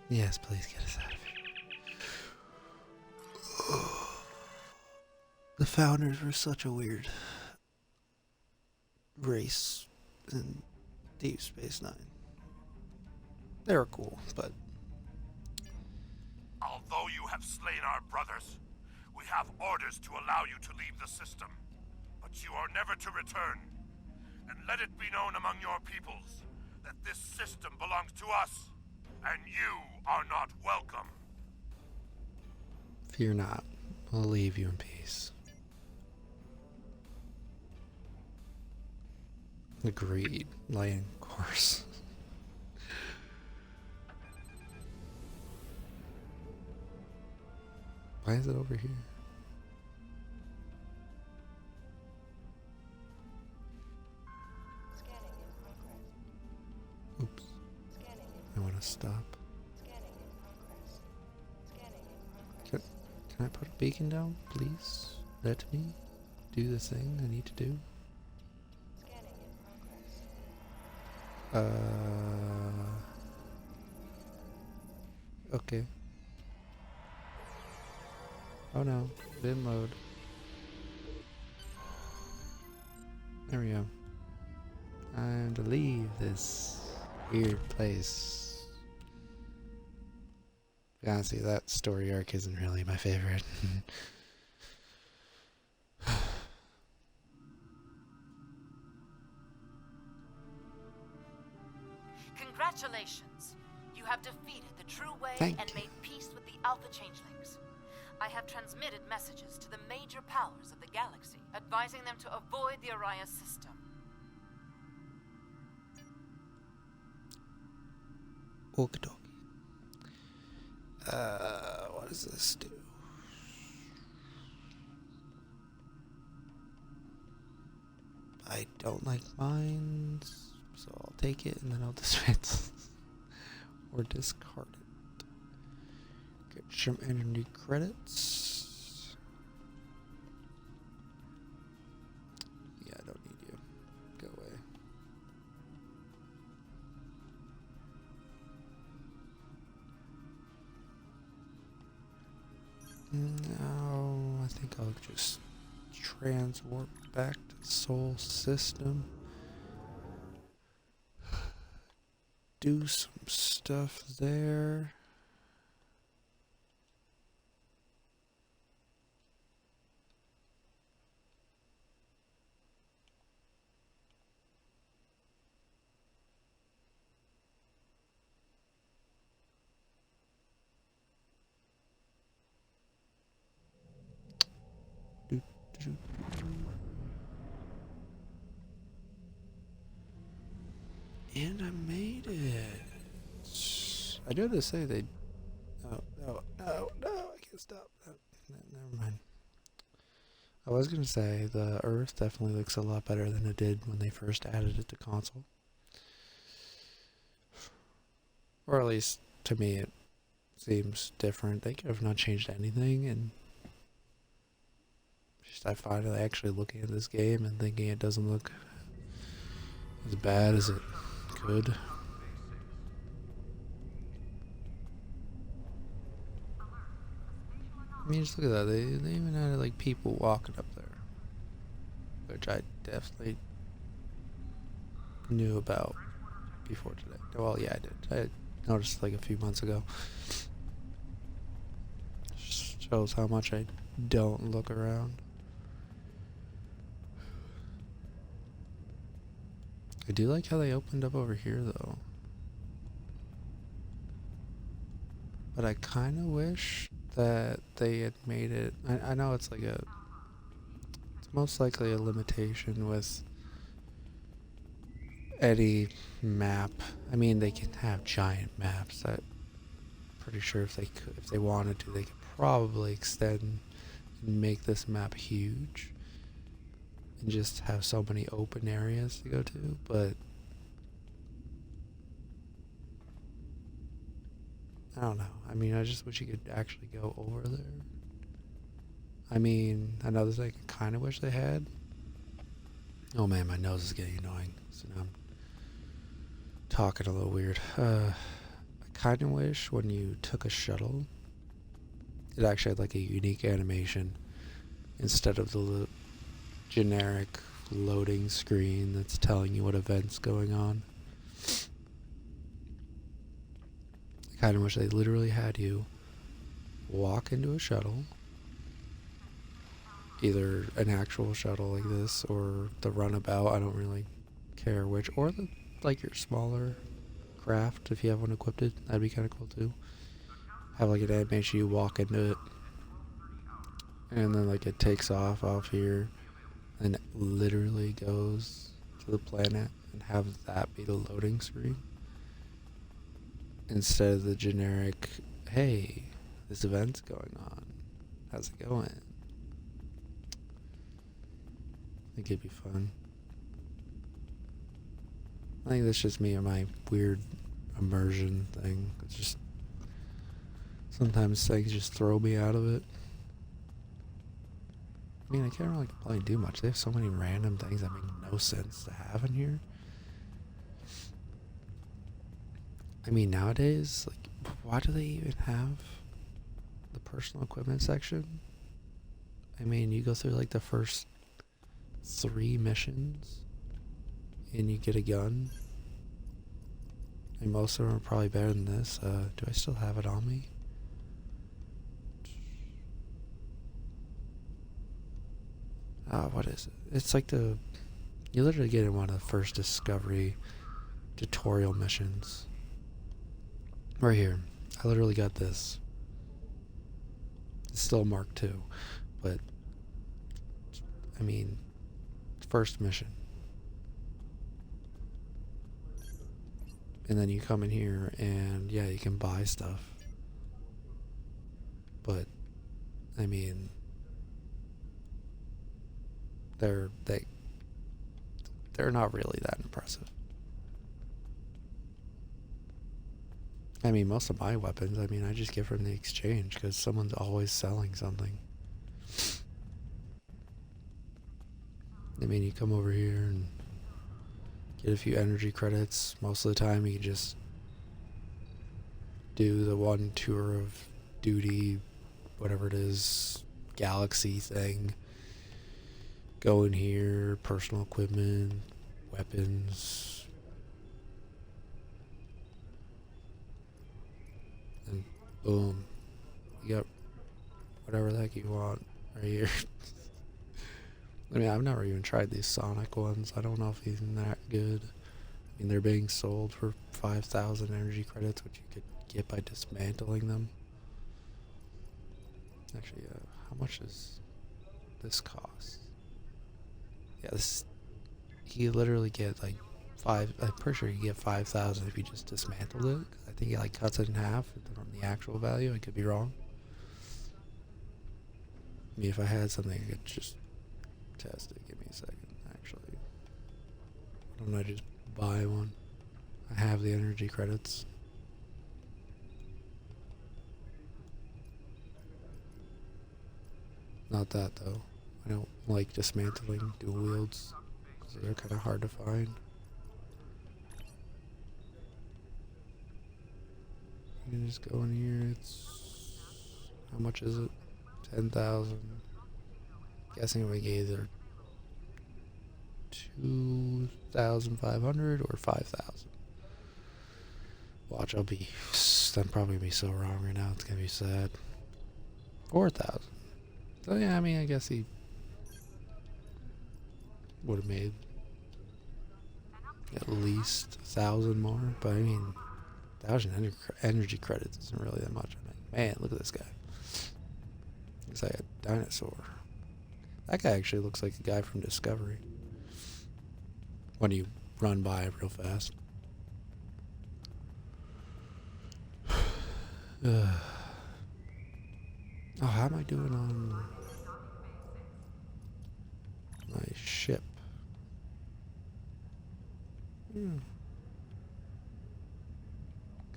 Yes, please get us out of here. The Founders were such a weird race in Deep Space Nine. They were cool, but... Although you have slain our brothers, we have orders to allow you to leave the system. But you are never to return. And let it be known among your peoples that this system belongs to us, and you are not welcome. Fear not. I'll leave you in peace. Agreed. Lion course. Why is it over here? Oops. I want to stop. Can I put a beacon down, please? Let me do the thing I need to do. Okay. Oh no, bin load. There we go. Time to leave this weird place. Honestly, that story arc isn't really my favorite. Congratulations! You have defeated the True Way and made peace with the Alpha Changelings. I have transmitted messages to the major powers of the galaxy, advising them to avoid the Araya system. Okie dokie. What does this do? I don't like mines, so I'll take it and then I'll dismiss or discard it. Get some energy credits. Yeah, I don't need you. Go away. Now, I think I'll just transwarp back to the Soul System. Do some stuff there. And I made it. I do have to say they... No, I can't stop. Never mind. I was going to say the Earth definitely looks a lot better than it did when they first added it to console. Or at least, to me, it seems different. They could have not changed anything, and just I finally actually looking at this game and thinking it doesn't look as bad as it could. I mean, just look at that. They even had like people walking up there, which I definitely knew about before today. Well, yeah, I did. I noticed like a few months ago. Just shows how much I don't look around. I do like how they opened up over here, though. But I kind of wish that they had made it... I know it's like a... It's most likely a limitation with any map. I mean, they can have giant maps. I'm pretty sure if they wanted to, they could probably extend and make this map huge. And just have so many open areas to go to, but I don't know. I mean, I just wish you could actually go over there. I mean, another thing I kind of wish they had. Oh man, my nose is getting annoying, so now I'm talking a little weird. I kind of wish when you took a shuttle, it actually had like a unique animation instead of the generic loading screen that's telling you what event's going on. I kind of wish they literally had you walk into a shuttle, either an actual shuttle like this or the runabout, I don't really care which, or the like your smaller craft if you have one equipped. That'd be kind of cool too. Have like an animation, you walk into it and then like it takes off here and it literally goes to the planet, and have that be the loading screen instead of the generic, hey, this event's going on, How's it going? I think it'd be fun. I think that's just me and my weird immersion thing. It's just sometimes things just throw me out of it. I mean, I can't really complain too much. They have so many random things that make no sense to have in here. I mean, nowadays, like, why do they even have the personal equipment section? I mean, you go through like the first 3 missions and you get a gun. And most of them are probably better than this. Do I still have it on me? What is it? It's like you literally get in one of the first discovery tutorial missions. Right here. I literally got this. It's still Mark II, but I mean, first mission. And then you come in here and yeah, you can buy stuff. But I mean, they're not really that impressive. I mean, most of my weapons, I mean, I just get from the exchange because someone's always selling something. I mean, you come over here and get a few energy credits. Most of the time, you just do the one tour of duty, whatever it is, galaxy thing. Go in here, personal equipment, weapons. And boom, you got whatever the heck you want right here. I mean, I've never even tried these Sonic ones. I don't know if he's that good. I mean, they're being sold for 5,000 energy credits, which you could get by dismantling them. Actually, how much does this cost? Yeah, you literally get like I'm pretty sure you get 5,000 if you just dismantled it. I think it like cuts it in half from the actual value. I could be wrong. I mean, if I had something, I could just test it. Give me a second, actually. Why don't I just buy one? I have the energy credits. Not that, though. I don't like dismantling dual wields, because they're kind of hard to find. You can just go in here, it's... How much is it? 10,000. Guessing we gave either 2,500 or 5,000. Watch, I'm probably gonna be so wrong right now, it's gonna be sad. 4,000. So yeah, I mean, I guess he would have made at least 1,000 more, but I mean, 1,000 energy credits isn't really that much. I mean, man, look at this guy. Looks like a dinosaur. That guy actually looks like a guy from Discovery. When you run by it real fast. Oh, how am I doing on my ship?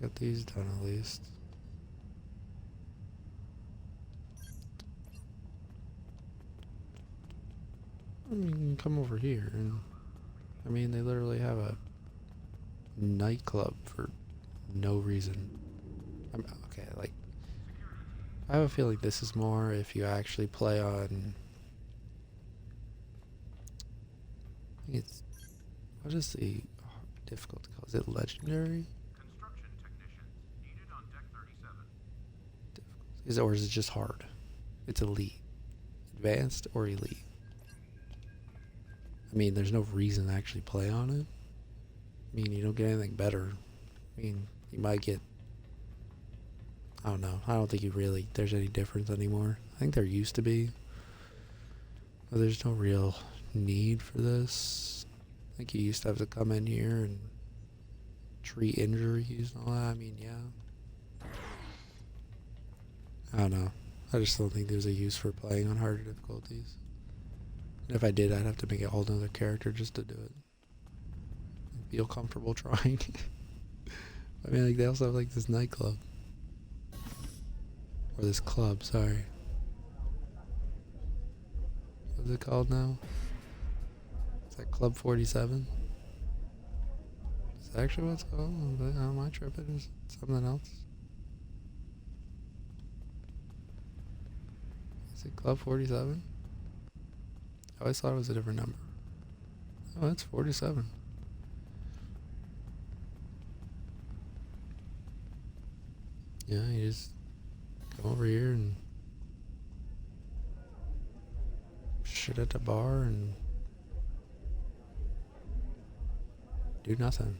Got these done at least. I mean, you can come over here and I mean, they literally have a nightclub for no reason. Okay, like, I have a feeling this is more if you actually play on... I think it's... What is the difficulty called? Is it legendary? Construction technicians needed on deck 37. Or is it just hard? It's elite. Advanced or elite? I mean, there's no reason to actually play on it. I mean, you don't get anything better. I mean, you might get... I don't know. I don't think there's any difference anymore. I think there used to be. But there's no real need for this. I think you used to have to come in here and treat injuries and all that. I mean, yeah. I don't know. I just don't think there's a use for playing on harder difficulties. And if I did, I'd have to make a whole nother character just to do it. And feel comfortable trying. I mean, like, they also have, like, this nightclub. Or this club, sorry. What's it called now? Is that Club 47? Is that actually what it's called? On my trip it is something else. Is it Club 47? I always thought it was a different number. Oh, it's 47. Yeah, you just come over here and shit at the bar and do nothing.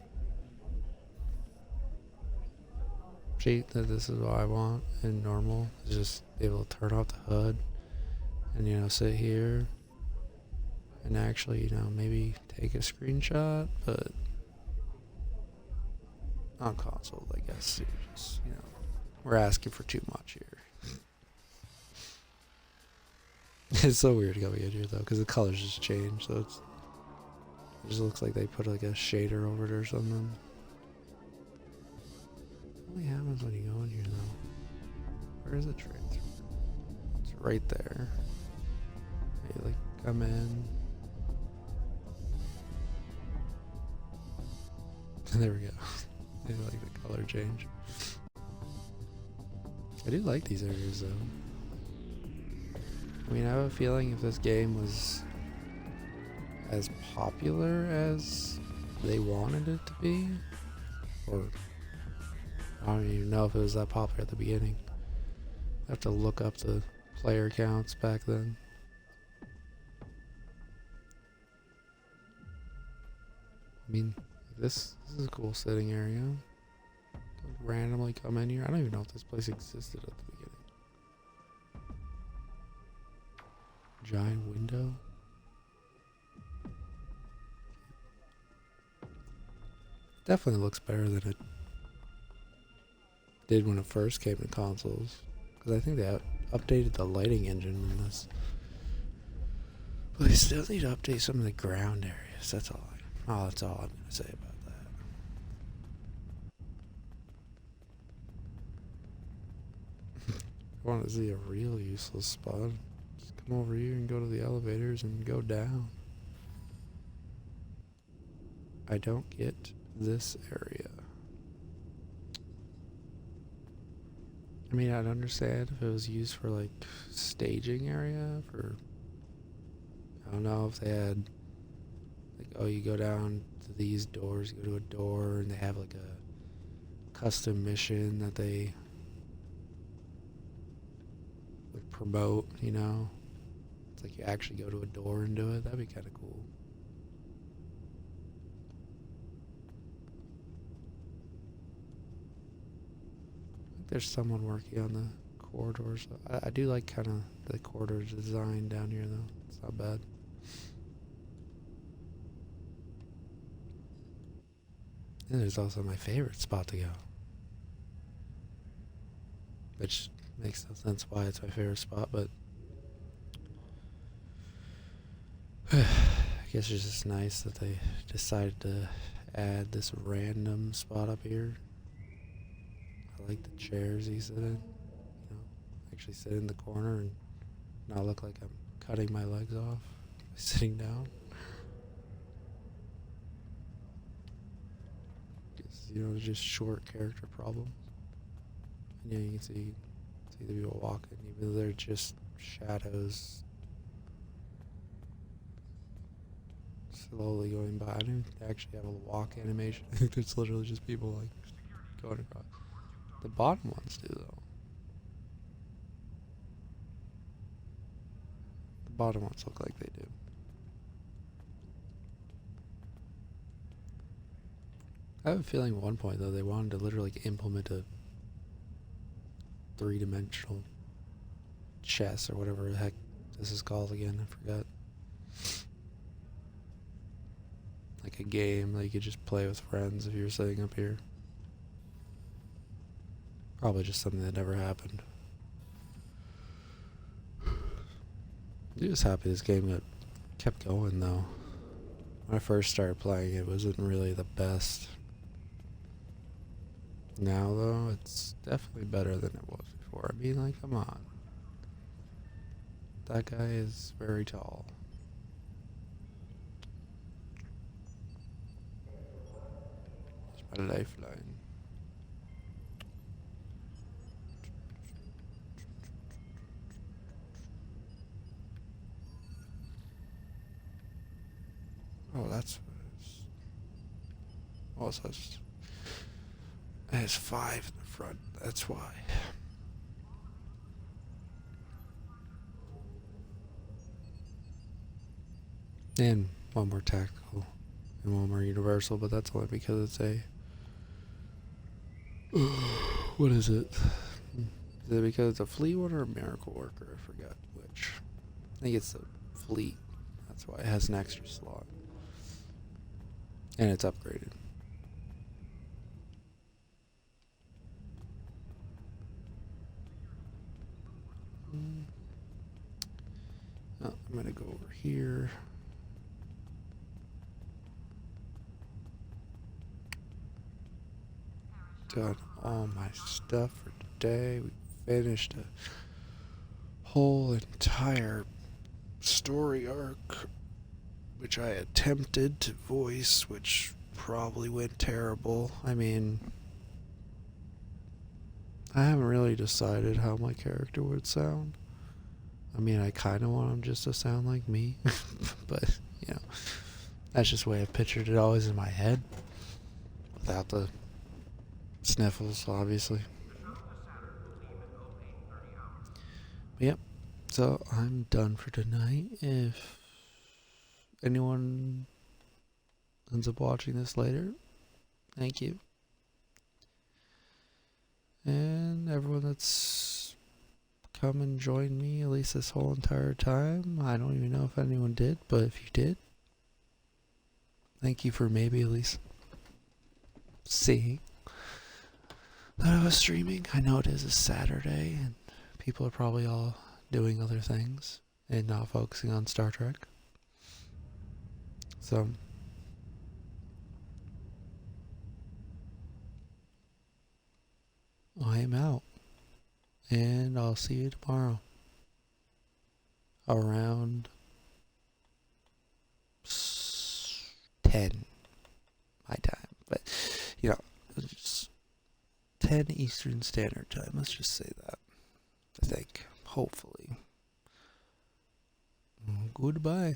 Cheat that this is what I want in normal. Is just be able to turn off the HUD and, you know, sit here and actually, you know, maybe take a screenshot, but on console, I guess, just, you know, we're asking for too much here. It's so weird coming in here though, because the colors just change, so it just looks like they put like a shader over it or something. What only happens when you go in here though? Where is the transfer? It's right there. You like come in. There we go. I like the color change. I do like these areas though. I mean, I have a feeling if this game was as popular as they wanted it to be, or I don't even know if it was that popular at the beginning. I have to look up the player counts back then. I mean, this is a cool sitting area. Randomly come in here. I don't even know if this place existed at the beginning. Giant window. Definitely looks better than it did when it first came to consoles. Because I think they updated the lighting engine in this. But they still need to update some of the ground areas. That's all I'm going to say about that. I want to see a real useless spot. Just come over here and go to the elevators and go down. I don't get this area. I mean, I'd understand if it was used for like staging area for, I don't know if they had like, oh, you go down to these doors, you go to a door and they have like a custom mission that they would promote, you know? It's like you actually go to a door and do it. That'd be kind of cool. There's someone working on the corridors. I do like kind of the corridor design down here though. It's not bad. And there's also my favorite spot to go. Which makes no sense why it's my favorite spot, but I guess it's just nice that they decided to add this random spot up here. I like the chairs he sit in. You know, actually sit in the corner and not look like I'm cutting my legs off by sitting down. You know, just short character problems. And yeah, you can see the people walking, even though they're just shadows slowly going by. I don't actually have a walk animation. I think it's literally just people like going across. The bottom ones do though. The bottom ones look like they do. I have a feeling at one point though they wanted to literally implement a 3-dimensional chess or whatever the heck this is called again, I forgot. Like a game that you could just play with friends if you were sitting up here. Probably just something that never happened. Just happy this game kept going though. When I first started playing, it wasn't really the best. Now though, it's definitely better than it was before. I mean, like, come on. That guy is very tall. It's my lifeline. Oh, that's what it is. Oh, so it has 5 in the front. That's why. And one more tactical and one more universal, but that's only because it's a... what is it? Is it because it's a fleet one or a miracle worker? I forgot which. I think it's a fleet. That's why it has an extra slot. And it's upgraded. Oh, I'm gonna go over here. Done all my stuff for today. We finished a whole entire story arc, which I attempted to voice, which probably went terrible. I mean, I haven't really decided how my character would sound. I mean, I kind of want him just to sound like me, but, you know, that's just the way I pictured it always in my head, without the sniffles, obviously. But yep, so I'm done for tonight. If anyone ends up watching this later, thank you. And everyone that's come and joined me at least this whole entire time, I don't even know if anyone did, but if you did, thank you for maybe at least seeing that I was streaming. I know it is a Saturday and people are probably all doing other things and not focusing on Star Trek. So I am out, and I'll see you tomorrow around 10 my time, but you know, it's 10 Eastern Standard Time, let's just say that. I think, hopefully. Goodbye.